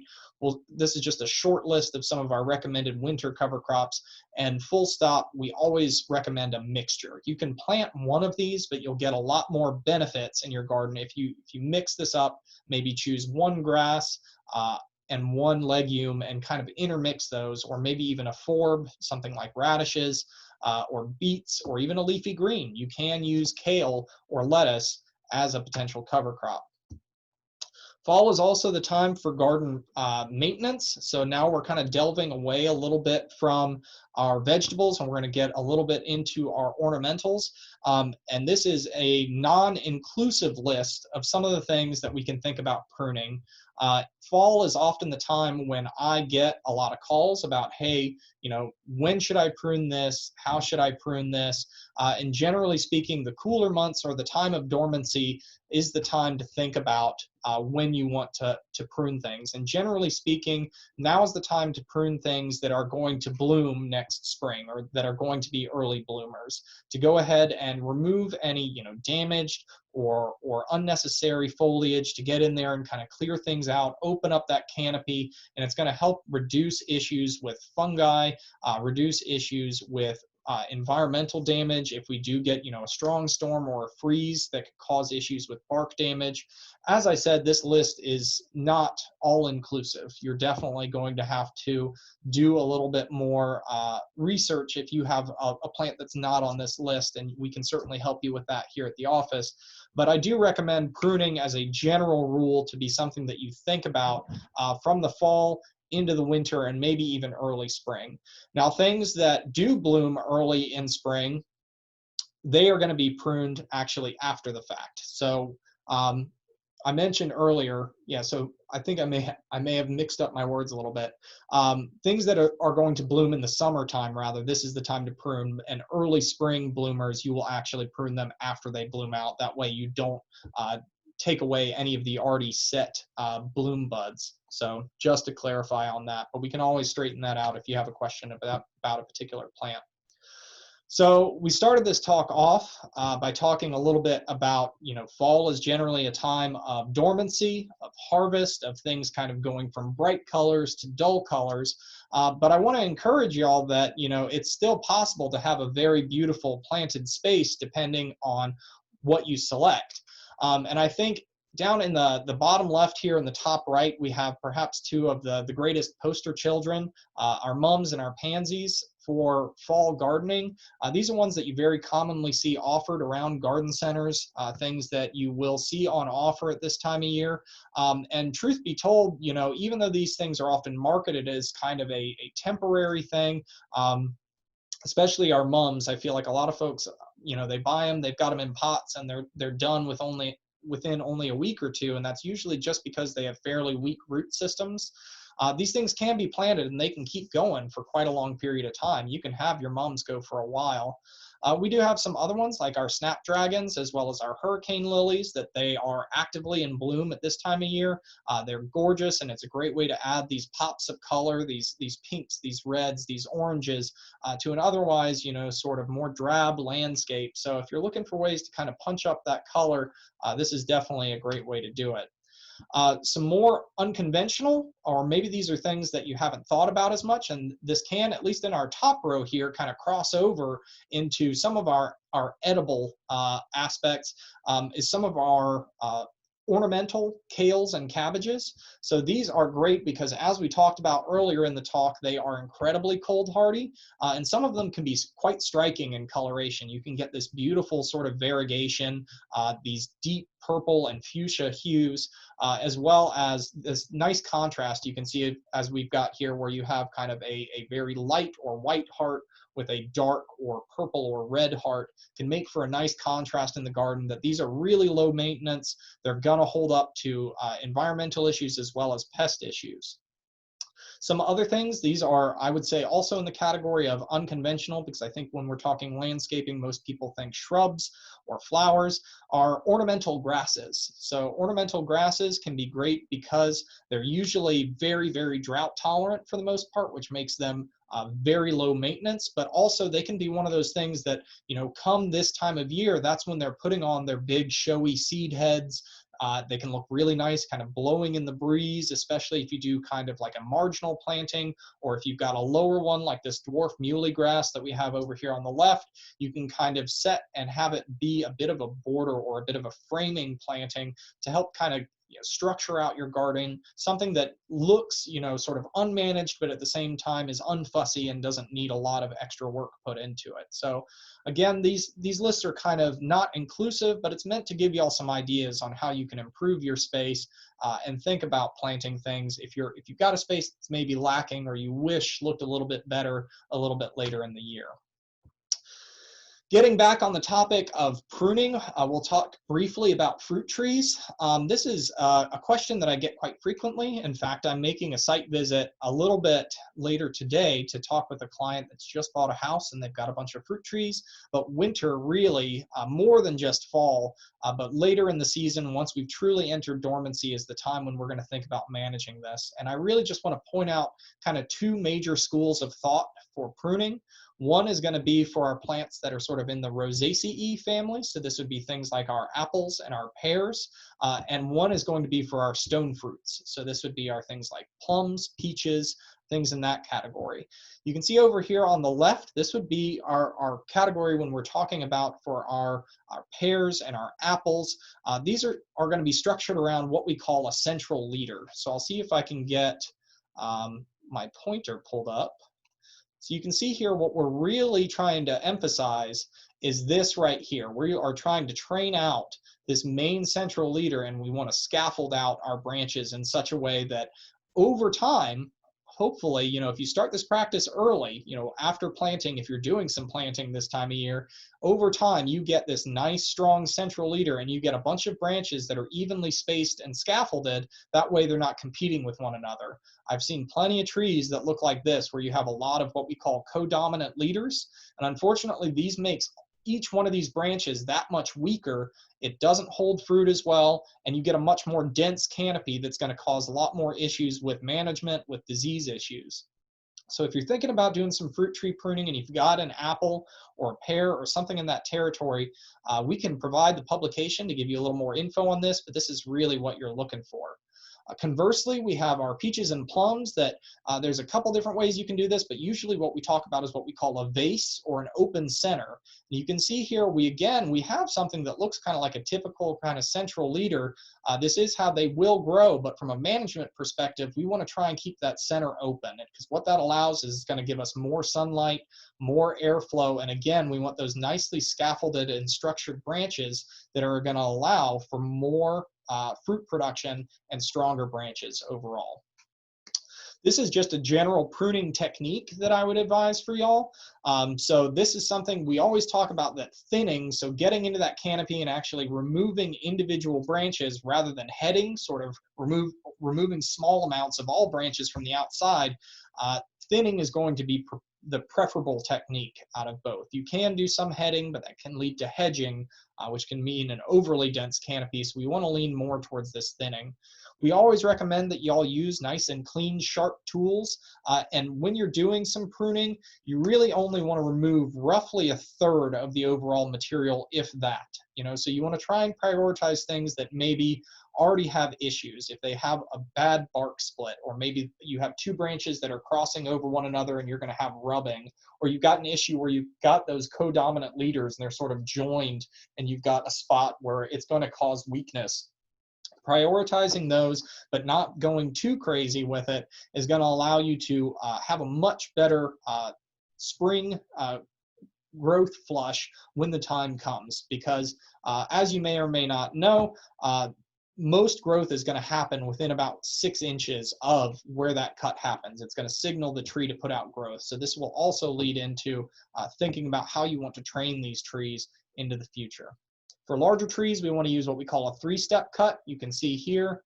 S1: this is just a short list of some of our recommended winter cover crops, and full stop, we always recommend a mixture. You can plant one of these, but you'll get a lot more benefits in your garden if you mix this up. Maybe choose one grass and one legume and kind of intermix those, or maybe even a forb, something like radishes or beets, or even a leafy green. You can use kale or lettuce as a potential cover crop. Fall is also the time for garden maintenance. So now we're kind of delving away a little bit from our vegetables, and we're going to get a little bit into our ornamentals. And this is a non-inclusive list of some of the things that we can think about pruning. Fall is often the time when I get a lot of calls about, hey, when should I prune this? How should I prune this? And generally speaking, the cooler months, or the time of dormancy, is the time to think about when you want to prune things. And generally speaking, now is the time to prune things that are going to bloom next spring, or that are going to be early bloomers, to go ahead and remove any damaged or unnecessary foliage, to get in there and kind of clear things out, open up that canopy, and it's going to help reduce issues with fungi, reduce issues with environmental damage if we do get a strong storm or a freeze that could cause issues with bark damage. As I said, this list is not all inclusive. You're definitely going to have to do a little bit more research if you have a plant that's not on this list, and we can certainly help you with that here at the office. But I do recommend pruning as a general rule to be something that you think about from the fall into the winter, and maybe even early spring. Now, things that do bloom early in spring, they are going to be pruned actually after the fact. So I mentioned earlier, so I think I may have mixed up my words a little bit. Things that are going to bloom in the summertime, rather, this is the time to prune. And early spring bloomers, you will actually prune them after they bloom out. That way you don't take away any of the already set bloom buds. So just to clarify on that, but we can always straighten that out if you have a question about a particular plant. So we started this talk off by talking a little bit about, fall is generally a time of dormancy, of harvest, of things kind of going from bright colors to dull colors. But I want to encourage y'all that, it's still possible to have a very beautiful planted space depending on what you select. And I think down in the bottom left here in the top right, we have perhaps two of the greatest poster children, our mums and our pansies for fall gardening. These are ones that you very commonly see offered around garden centers, things that you will see on offer at this time of year. And truth be told, even though these things are often marketed as kind of a temporary thing, especially our mums, I feel like a lot of folks, they buy them, they've got them in pots, and they're done within only a week or two, and that's usually just because they have fairly weak root systems. These things can be planted and they can keep going for quite a long period of time. You can have your mums go for a while. We do have some other ones like our snapdragons as well as our hurricane lilies that they are actively in bloom at this time of year. They're gorgeous, and it's a great way to add these pops of color, these pinks, these reds, these oranges to an otherwise, sort of more drab landscape. So if you're looking for ways to kind of punch up that color, this is definitely a great way to do it. Some more unconventional, or maybe these are things that you haven't thought about as much, and this can, at least in our top row here, kind of cross over into some of our edible aspects, is some of our ornamental kales and cabbages. So these are great because, as we talked about earlier in the talk, they are incredibly cold hardy, and some of them can be quite striking in coloration. You can get this beautiful sort of variegation, these deep purple and fuchsia hues, as well as this nice contrast. You can see it as we've got here, where you have kind of a very light or white heart with a dark or purple or red heart, can make for a nice contrast in the garden. That these are really low maintenance. They're gonna hold up to environmental issues as well as pest issues. Some other things, these are, I would say, also in the category of unconventional, because I think when we're talking landscaping, most people think shrubs or flowers, are ornamental grasses. So ornamental grasses can be great because they're usually very, very drought tolerant for the most part, which makes them very low maintenance, but also they can be one of those things that, come this time of year, that's when they're putting on their big showy seed heads. They can look really nice, kind of blowing in the breeze, especially if you do kind of like a marginal planting, or if you've got a lower one like this dwarf muley grass that we have over here on the left. You can kind of set and have it be a bit of a border or a bit of a framing planting to help kind of structure out your garden, something that looks, sort of unmanaged, but at the same time is unfussy and doesn't need a lot of extra work put into it. So again, these lists are kind of not inclusive, but it's meant to give y'all some ideas on how you can improve your space and think about planting things if you've got a space that's maybe lacking or you wish looked a little bit better a little bit later in the year. Getting back on the topic of pruning, we'll talk briefly about fruit trees. This is a question that I get quite frequently. In fact, I'm making a site visit a little bit later today to talk with a client that's just bought a house and they've got a bunch of fruit trees. But winter really, more than just fall, but later in the season, once we've truly entered dormancy, is the time when we're going to think about managing this. And I really just want to point out kind of two major schools of thought for pruning. One is going to be for our plants that are sort of in the Rosaceae family. So this would be things like our apples and our pears. And one is going to be for our stone fruits. So this would be our things like plums, peaches, things in that category. You can see over here on the left, this would be our category when we're talking about for our pears and our apples. These are going to be structured around what we call a central leader. So I'll see if I can get my pointer pulled up. So you can see here what we're really trying to emphasize is this right here. We are trying to train out this main central leader, and we want to scaffold out our branches in such a way that over time, hopefully, if you start this practice early, after planting, if you're doing some planting this time of year, over time you get this nice strong central leader and you get a bunch of branches that are evenly spaced and scaffolded. That way they're not competing with one another. I've seen plenty of trees that look like this where you have a lot of what we call codominant leaders, and unfortunately these makes each one of these branches that much weaker. It doesn't hold fruit as well, and you get a much more dense canopy that's going to cause a lot more issues with management, with disease issues. So if you're thinking about doing some fruit tree pruning and you've got an apple or a pear or something in that territory, we can provide the publication to give you a little more info on this, but this is really what you're looking for. Conversely, we have our peaches and plums that there's a couple different ways you can do this, but usually what we talk about is what we call a vase or an open center. And you can see here, we have something that looks kind of like a typical kind of central leader. This is how they will grow, but from a management perspective, we want to try and keep that center open, because what that allows is going to give us more sunlight, more airflow, and again, we want those nicely scaffolded and structured branches that are going to allow for more fruit production and stronger branches overall. This is just a general pruning technique that I would advise for y'all. So this is something we always talk about, that thinning, so getting into that canopy and actually removing individual branches rather than heading, sort of removing small amounts of all branches from the outside. Thinning is going to be the preferable technique out of both. You can do some heading, but that can lead to hedging, which can mean an overly dense canopy. So we want to lean more towards this thinning. We always recommend that y'all use nice and clean, sharp tools. And when you're doing some pruning, you really only want to remove roughly a third of the overall material, if that. So you want to try and prioritize things that maybe already have issues. If they have a bad bark split, or maybe you have two branches that are crossing over one another and you're going to have rubbing, or you've got an issue where you've got those codominant leaders and they're sort of joined and you've got a spot where it's going to cause weakness. Prioritizing those, but not going too crazy with it, is going to allow you to have a much better spring growth flush when the time comes, because as you may or may not know, most growth is going to happen within about 6 inches of where that cut happens. It's going to signal the tree to put out growth. So this will also lead into thinking about how you want to train these trees into the future. For larger trees, we want to use what we call a 3-step cut. You can see here,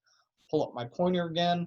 S1: pull up my pointer again.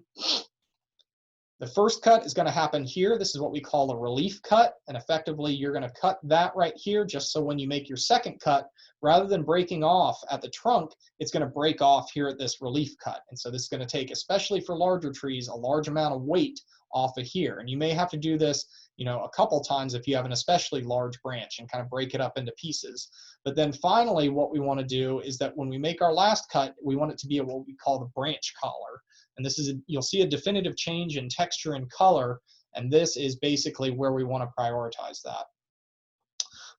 S1: The first cut is going to happen here. This is what we call a relief cut, and effectively you're going to cut that right here, just so when you make your second cut, rather than breaking off at the trunk, it's going to break off here at this relief cut. And so this is going to take, especially for larger trees, a large amount of weight off of here. And you may have to do this, a couple times if you have an especially large branch, and kind of break it up into pieces. But then finally, what we want to do is that when we make our last cut, we want it to be what we call the branch collar. And this is, you'll see a definitive change in texture and color, and this is basically where we want to prioritize that.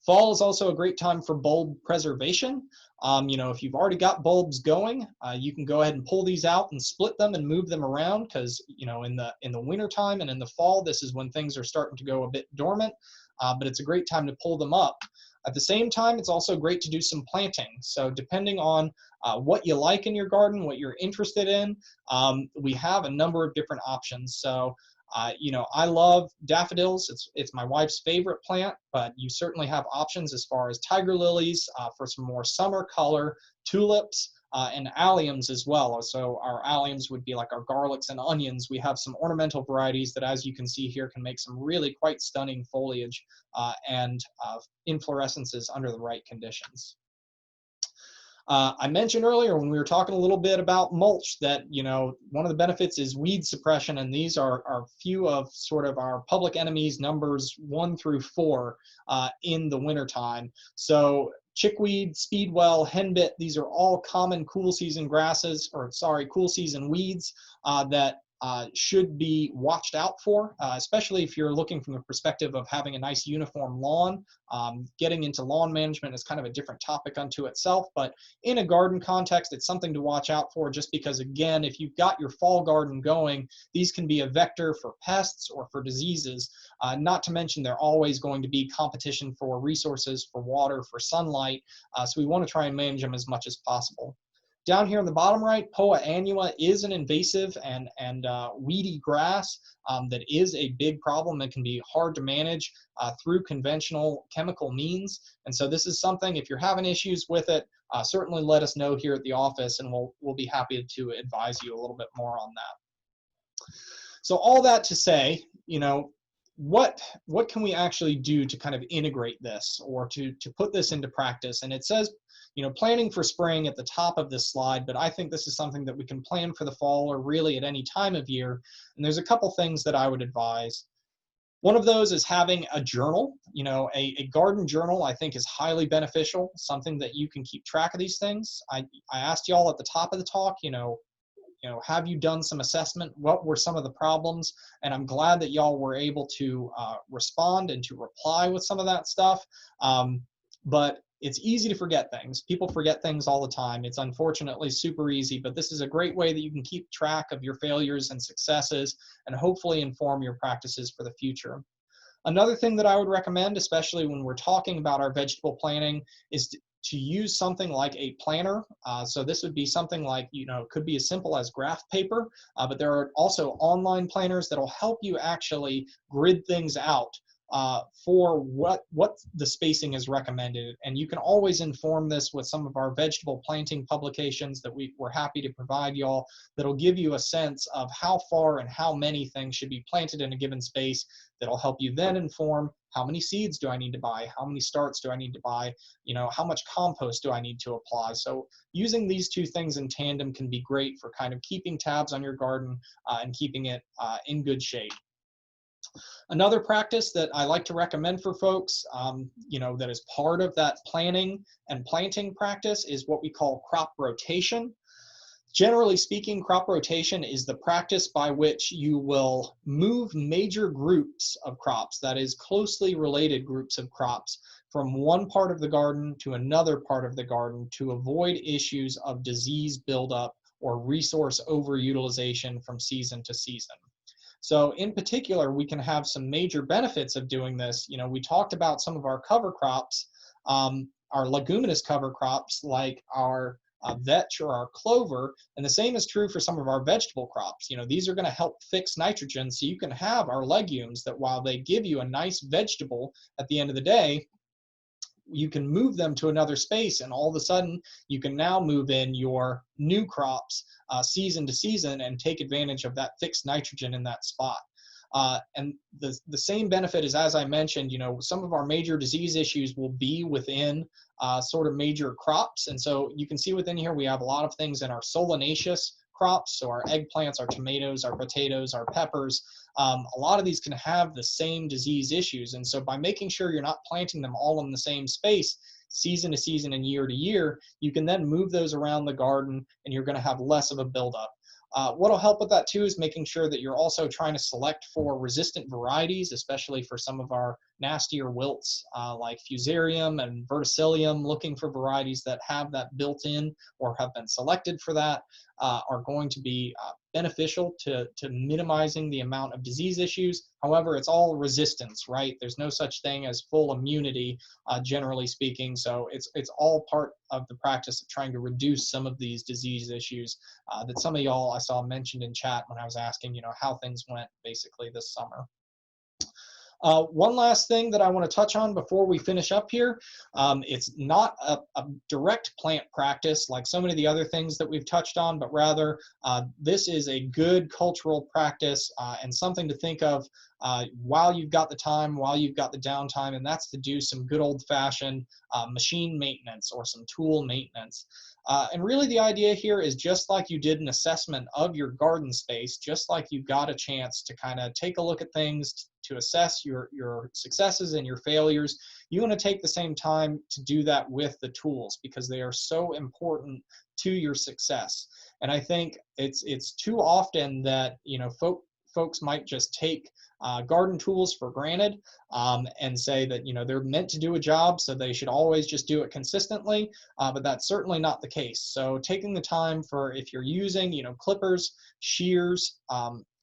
S1: Fall is also a great time for bulb preservation. If you've already got bulbs going, you can go ahead and pull these out and split them and move them around, because in the winter time and in the fall, this is when things are starting to go a bit dormant, but it's a great time to pull them up. At the same time, it's also great to do some planting. So depending on what you like in your garden, what you're interested in, we have a number of different options. So I love daffodils. It's my wife's favorite plant, but you certainly have options as far as tiger lilies for some more summer color, tulips, and alliums as well. So our alliums would be like our garlics and onions. We have some ornamental varieties that, as you can see here, can make some really quite stunning foliage and inflorescences under the right conditions. I mentioned earlier when we were talking a little bit about mulch that, one of the benefits is weed suppression, and these are a few of sort of our public enemies, numbers 1 through 4 in the wintertime. So chickweed, speedwell, henbit, these are all common cool season cool season weeds that should be watched out for, especially if you're looking from the perspective of having a nice uniform lawn. Getting into lawn management is kind of a different topic unto itself, but in a garden context, it's something to watch out for, just because, again, if you've got your fall garden going, these can be a vector for pests or for diseases, not to mention they're always going to be competition for resources, for water, for sunlight, so we want to try and manage them as much as possible. Down here in the bottom right, Poa annua is an invasive and weedy grass that is a big problem and can be hard to manage through conventional chemical means. And so this is something, if you're having issues with it, certainly let us know here at the office, and we'll be happy to advise you a little bit more on that. So all that to say, what can we actually do to kind of integrate this, or to put this into practice? And it says, planning for spring at the top of this slide, but I think this is something that we can plan for the fall, or really at any time of year. And there's a couple things that I would advise. One of those is having a journal. A garden journal I think is highly beneficial, something that you can keep track of these things. I asked y'all at the top of the talk, have you done some assessment? What were some of the problems? And I'm glad that y'all were able to respond and to reply with some of that stuff. But it's easy to forget things. People forget things all the time. It's unfortunately super easy, but this is a great way that you can keep track of your failures and successes and hopefully inform your practices for the future. Another thing that I would recommend, especially when we're talking about our vegetable planting, is to use something like a planner. So this would be something like, it could be as simple as graph paper, but there are also online planners that'll help you actually grid things out for what the spacing is recommended. And you can always inform this with some of our vegetable planting publications that we're happy to provide y'all, that'll give you a sense of how far and how many things should be planted in a given space. That'll help you then inform how many seeds do I need to buy, how many starts do I need to buy, how much compost do I need to apply. So using these two things in tandem can be great for kind of keeping tabs on your garden and keeping it in good shape. Another practice that I like to recommend for folks, that is part of that planning and planting practice, is what we call crop rotation. Generally speaking, crop rotation is the practice by which you will move major groups of crops, that is closely related groups of crops, from one part of the garden to another part of the garden to avoid issues of disease buildup or resource overutilization from season to season. So in particular, we can have some major benefits of doing this. We talked about some of our cover crops, our leguminous cover crops like our vetch or our clover, and the same is true for some of our vegetable crops. These are going to help fix nitrogen, so you can have our legumes that, while they give you a nice vegetable at the end of the day, you can move them to another space, and all of a sudden you can now move in your new crops season to season and take advantage of that fixed nitrogen in that spot. And the same benefit is, as I mentioned, some of our major disease issues will be within sort of major crops. And so you can see within here we have a lot of things in our solanaceous crops, so our eggplants, our tomatoes, our potatoes, our peppers. A lot of these can have the same disease issues. And so by making sure you're not planting them all in the same space, season to season and year to year, you can then move those around the garden and you're going to have less of a buildup. What'll help with that too is making sure that you're also trying to select for resistant varieties, especially for some of our nastier wilts like fusarium and verticillium. Looking for varieties that have that built in or have been selected for that are going to be beneficial to minimizing the amount of disease issues. However, it's all resistance, right? There's no such thing as full immunity, generally speaking. So it's all part of the practice of trying to reduce some of these disease issues that some of y'all I saw mentioned in chat when I was asking, how things went basically this summer. One last thing that I want to touch on before we finish up here. It's not a direct plant practice like so many of the other things that we've touched on, but rather this is a good cultural practice and something to think of while you've got the time, while you've got the downtime, and that's to do some good old-fashioned machine maintenance or some tool maintenance. And really the idea here is, just like you did an assessment of your garden space, just like you got a chance to kind of take a look at things to assess your successes and your failures, you want to take the same time to do that with the tools, because they are so important to your success. And I think it's too often that folks might just take garden tools for granted and say that they're meant to do a job, so they should always just do it consistently, but that's certainly not the case. So taking the time for, if you're using clippers, shears,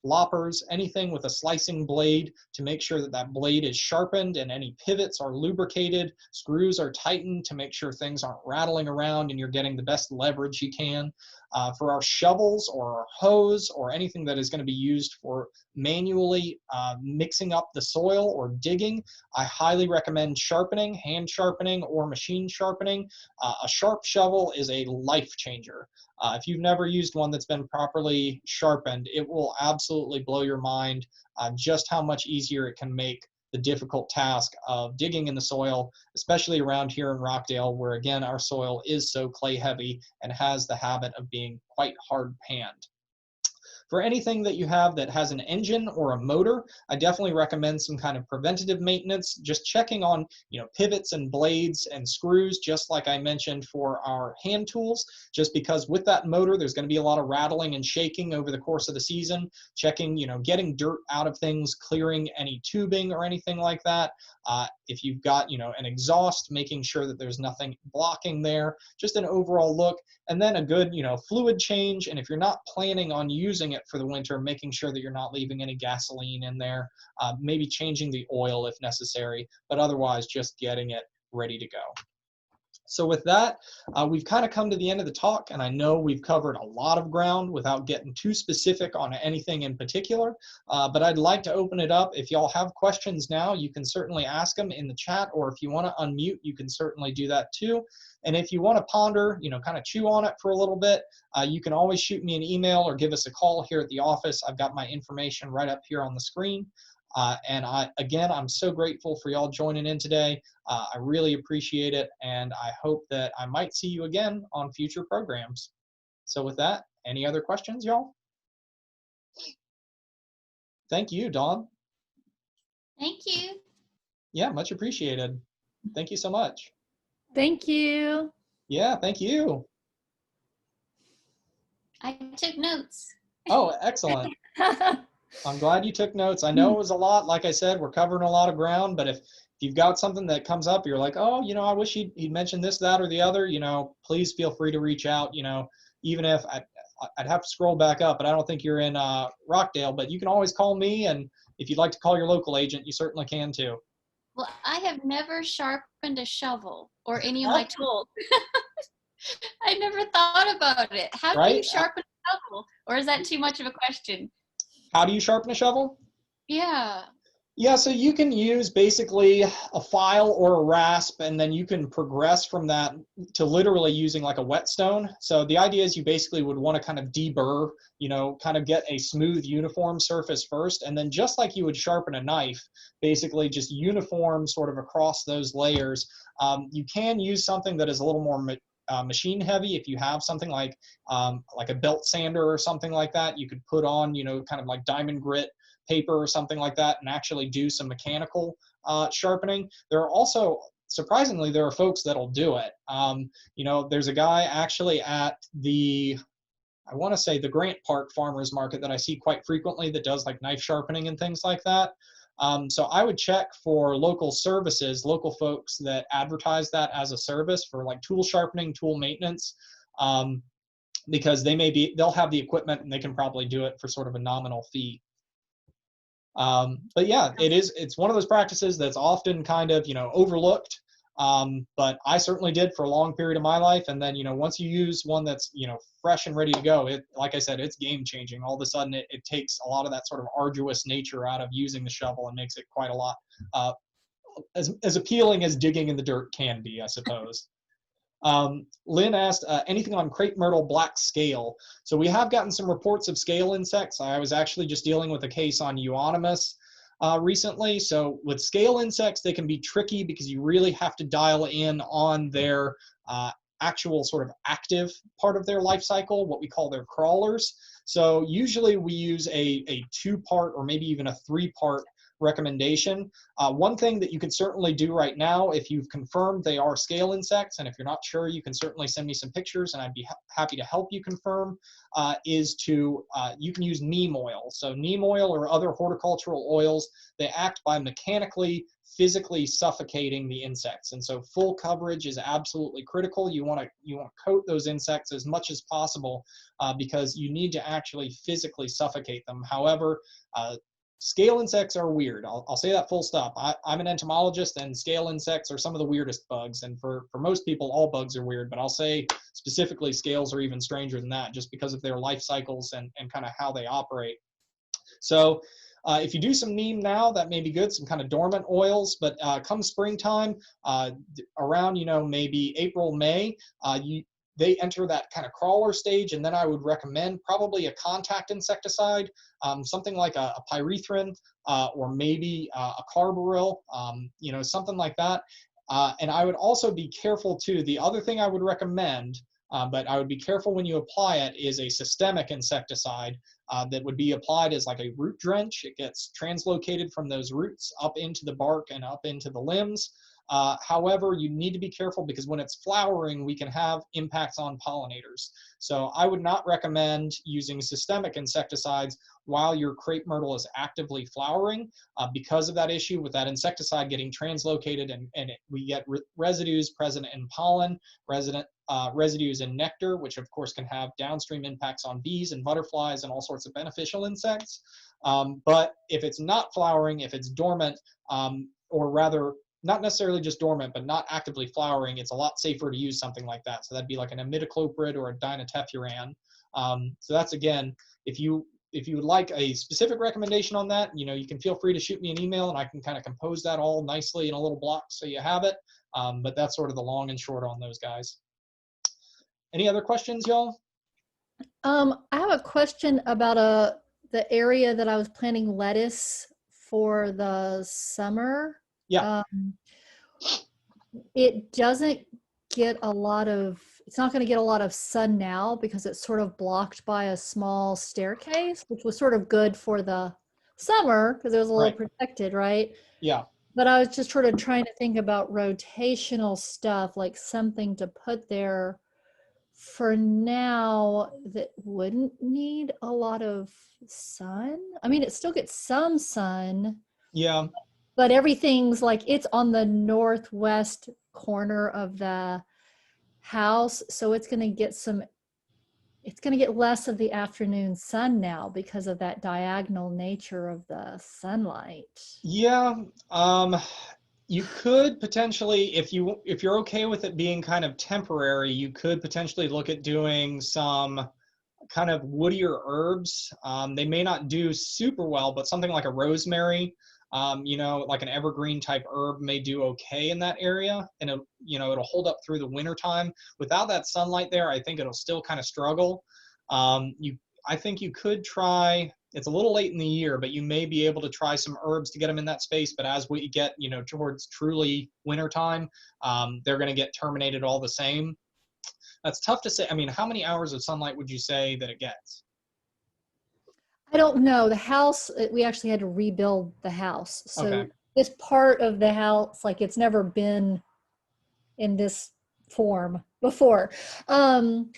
S1: loppers, anything with a slicing blade, to make sure that that blade is sharpened and any pivots are lubricated, screws are tightened to make sure things aren't rattling around and you're getting the best leverage you can. For our shovels or our hose or anything that is going to be used for manually mixing up the soil or digging, I highly recommend sharpening, hand sharpening or machine sharpening. A sharp shovel is a life changer. If you've never used one that's been properly sharpened, it will absolutely blow your mind just how much easier it can make the difficult task of digging in the soil, especially around here in Rockdale, where again, our soil is so clay heavy and has the habit of being quite hard panned. For anything that you have that has an engine or a motor, I definitely recommend some kind of preventative maintenance, just checking on, pivots and blades and screws, just like I mentioned for our hand tools, just because with that motor, there's going to be a lot of rattling and shaking over the course of the season. Checking, getting dirt out of things, clearing any tubing or anything like that. If you've got, an exhaust, making sure that there's nothing blocking there, just an overall look, and then a good, fluid change. And if you're not planning on using it for the winter, making sure that you're not leaving any gasoline in there, maybe changing the oil if necessary, but otherwise just getting it ready to go. So with that, we've kind of come to the end of the talk, and I know we've covered a lot of ground without getting too specific on anything in particular, but I'd like to open it up. If y'all have questions now, you can certainly ask them in the chat, or if you want to unmute, you can certainly do that too. And if you want to ponder, kind of chew on it for a little bit, you can always shoot me an email or give us a call here at the office. I've got my information right up here on the screen. And I'm so grateful for y'all joining in today. I really appreciate it, and I hope that I might see you again on future programs. So with that, any other questions, y'all? Thank you, Dawn.
S3: Thank you.
S1: Yeah, much appreciated. Thank you so much.
S2: Thank you.
S1: Yeah, thank you.
S3: I took notes.
S1: Oh, excellent. I'm glad you took notes. I know it was a lot. Like I said, we're covering a lot of ground, but if you've got something that comes up, you're like, oh, I wish he'd mentioned this, that, or the other, please feel free to reach out. Even if I'd have to scroll back up, but I don't think you're in Rockdale, but you can always call me. And if you'd like to call your local agent, you certainly can too.
S3: Well, I have never sharpened a shovel or any of my tools. I never thought about it. How do you sharpen a shovel? Or is that too much of a question?
S1: How do you sharpen a shovel?
S3: Yeah.
S1: Yeah, so you can use basically a file or a rasp, and then you can progress from that to literally using like a whetstone. So the idea is you basically would want to kind of deburr, kind of get a smooth uniform surface first, and then just like you would sharpen a knife, basically just uniform sort of across those layers. You can use something that is a little more machine heavy. If you have something like a belt sander or something like that, you could put on, kind of like diamond grit paper or something like that and actually do some mechanical sharpening. There are also, surprisingly, there are folks that'll do it. There's a guy actually at I want to say the Grant Park Farmers Market that I see quite frequently that does like knife sharpening and things like that. So I would check for local services, local folks that advertise that as a service for like tool sharpening, tool maintenance, because they'll have the equipment and they can probably do it for sort of a nominal fee. But yeah, it's one of those practices that's often kind of, overlooked. But I certainly did for a long period of my life. And then, once you use one that's, fresh and ready to go, like I said, it's game changing. All of a sudden it takes a lot of that sort of arduous nature out of using the shovel and makes it quite a lot, as appealing as digging in the dirt can be, I suppose. Lynn asked, anything on crepe myrtle black scale? So we have gotten some reports of scale insects. I was actually just dealing with a case on Euonymus recently. So with scale insects, they can be tricky because you really have to dial in on their actual sort of active part of their life cycle, what we call their crawlers. So usually we use a 2-part or maybe even a 3-part recommendation. One thing that you can certainly do right now, if you've confirmed they are scale insects, and if you're not sure, you can certainly send me some pictures and I'd be happy to help you confirm, is to, you can use neem oil. So neem oil or other horticultural oils, they act by mechanically, physically suffocating the insects. And so full coverage is absolutely critical. You want to coat those insects as much as possible because you need to actually physically suffocate them. However, scale insects are weird. I'll say that full stop. I'm an entomologist, and scale insects are some of the weirdest bugs. And for most people, all bugs are weird, but I'll say specifically scales are even stranger than that just because of their life cycles and kind of how they operate. So if you do some neem now, that may be good, some kind of dormant oils, but come springtime, around, maybe April, May, they enter that kind of crawler stage, and then I would recommend probably a contact insecticide, something like a pyrethrin or maybe a carbaryl, something like that. And I would also be careful too. The other thing I would recommend but I would be careful when you apply it, is a systemic insecticide that would be applied as like a root drench. It gets translocated from those roots up into the bark and up into the limbs. However, you need to be careful because when it's flowering, we can have impacts on pollinators. So I would not recommend using systemic insecticides while your crepe myrtle is actively flowering because of that issue with that insecticide getting translocated, and we get residues present in pollen, residues in nectar, which of course can have downstream impacts on bees and butterflies and all sorts of beneficial insects. But if it's not flowering, if it's dormant, or rather not necessarily just dormant, but not actively flowering, it's a lot safer to use something like that. So that'd be like an imidacloprid or a dinotefuran. So that's, again, if you would like a specific recommendation on that, you can feel free to shoot me an email and I can kind of compose that all nicely in a little block so you have it. But that's sort of the long and short on those guys. Any other questions, y'all?
S2: I have a question about the area that I was planting lettuce for the summer.
S1: Yeah.
S2: It doesn't get a lot of, it's not going to get a lot of sun now because it's sort of blocked by a small staircase, which was sort of good for the summer because it was a little protected, right?
S1: Yeah.
S2: But I was just sort of trying to think about rotational stuff, like something to put there for now that wouldn't need a lot of sun. I mean, it still gets some sun.
S1: Yeah.
S2: But everything's like, it's on the northwest corner of the house. So it's going to get less of the afternoon sun now because of that diagonal nature of the sunlight.
S1: Yeah. You could potentially, if you're okay with it being kind of temporary, you could potentially look at doing some kind of woodier herbs. They may not do super well, but something like a rosemary, like an evergreen type herb may do okay in that area, and it'll hold up through the winter time. Without that sunlight there, I think it'll still kind of struggle. I think you could try. It's a little late in the year, but you may be able to try some herbs to get them in that space. But as we get, towards truly wintertime, they're going to get terminated all the same. That's tough to say. I mean, how many hours of sunlight would you say that it gets?
S2: I don't know. The house, we actually had to rebuild the house. So
S1: Okay.
S2: this part of the house, like it's never been in this form before. I'm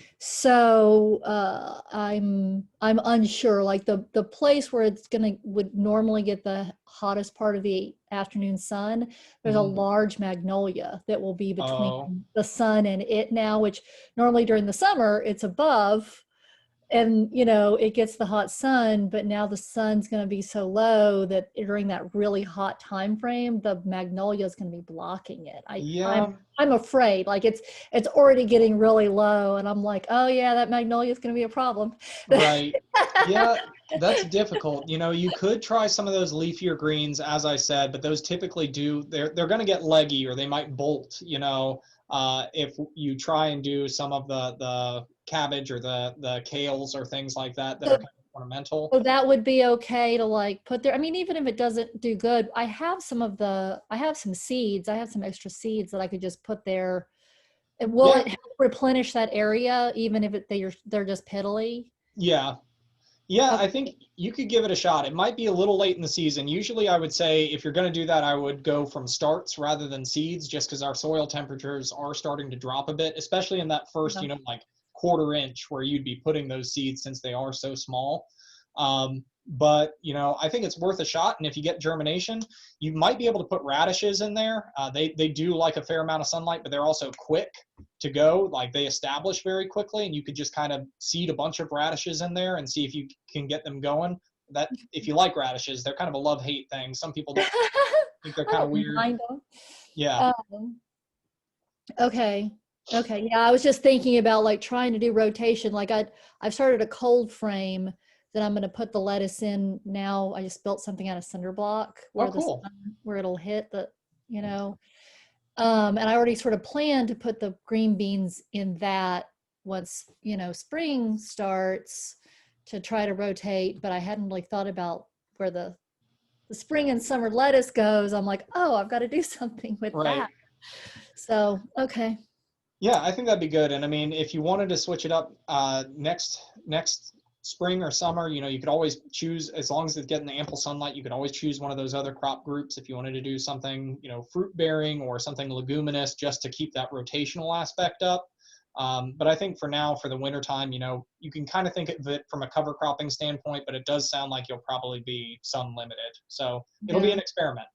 S2: unsure, like the place where it's would normally get the hottest part of the afternoon sun, there's a large magnolia that will be between the sun and it now, which normally during the summer it's above and it gets the hot sun, but now the sun's going to be so low that during that really hot time frame the magnolia is going to be blocking it. I'm afraid, like it's already getting really low and I'm like, oh yeah, that magnolia is going to be a problem.
S1: Right. Yeah, that's difficult. You could try some of those leafier greens, as I said, but those typically they're going to get leggy or they might bolt, if you try and do some of the cabbage or the kales or things like that are kind of ornamental.
S2: So that would be okay to like put there. I mean, even if it doesn't do good, I have some seeds. I have some extra seeds that I could just put there. And will it help replenish that area, even if they're just piddly?
S1: Yeah. Yeah, okay. I think you could give it a shot. It might be a little late in the season. Usually I would say if you're going to do that, I would go from starts rather than seeds, just because our soil temperatures are starting to drop a bit, especially in that first, like quarter inch where you'd be putting those seeds since they are so small. But I think it's worth a shot. And if you get germination, you might be able to put radishes in there. They do like a fair amount of sunlight, but they're also quick to go. Like they establish very quickly, and you could just kind of seed a bunch of radishes in there and see if you can get them going. That if you like radishes, they're kind of a love-hate thing. Some people don't think they're kind of weird. Yeah.
S2: Okay. Yeah, I was just thinking about like trying to do rotation. Like I've started a cold frame that I'm going to put the lettuce in now. I just built something out of cinder block where where it'll hit the, and I already sort of planned to put the green beans in that once, spring starts to try to rotate, but I hadn't really thought about where the spring and summer lettuce goes. I'm like, oh, I've got to do something with that. So, okay.
S1: Yeah, I think that'd be good. And I mean, if you wanted to switch it up next spring or summer, you could always choose, as long as it's getting the ample sunlight, you could always choose one of those other crop groups if you wanted to do something, fruit bearing or something leguminous, just to keep that rotational aspect up. But I think for now, for the winter time, you can kind of think of it from a cover cropping standpoint, but it does sound like you'll probably be sun limited. So it'll be an experiment.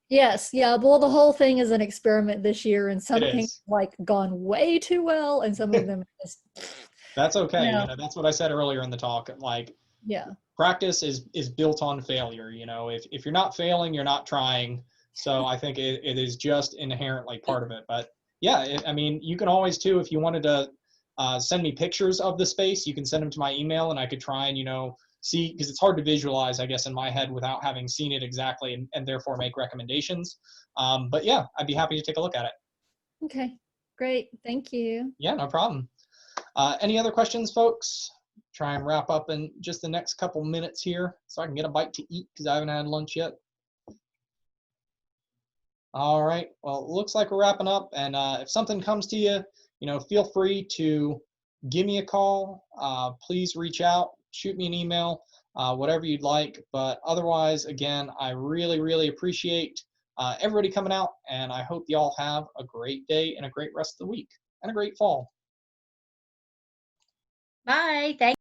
S2: Yes, yeah. Well, the whole thing is an experiment this year, and some
S1: It
S2: things
S1: is.
S2: like gone way too well, and some of them just,
S1: That's okay.
S2: yeah,
S1: That's what I said earlier in the talk. Like,
S2: yeah,
S1: practice is built on failure. If you're not failing, you're not trying. So I think it is just inherently part of it. But yeah, I mean, you can always too, if you wanted to send me pictures of the space, you can send them to my email, and I could try and see, because it's hard to visualize, I guess, in my head without having seen it exactly, and therefore make recommendations. But yeah, I'd be happy to take a look at it.
S2: okay, great, thank you.
S1: Yeah, no problem. Any other questions, folks? Try and wrap up in just the next couple minutes here so I can get a bite to eat, because I haven't had lunch yet. All right, well, it looks like we're wrapping up, and if something comes to you, feel free to give me a call. Please reach out, shoot me an email, whatever you'd like. But otherwise, again, I really, really appreciate everybody coming out, and I hope you all have a great day and a great rest of the week and a great fall.
S3: Bye. Thank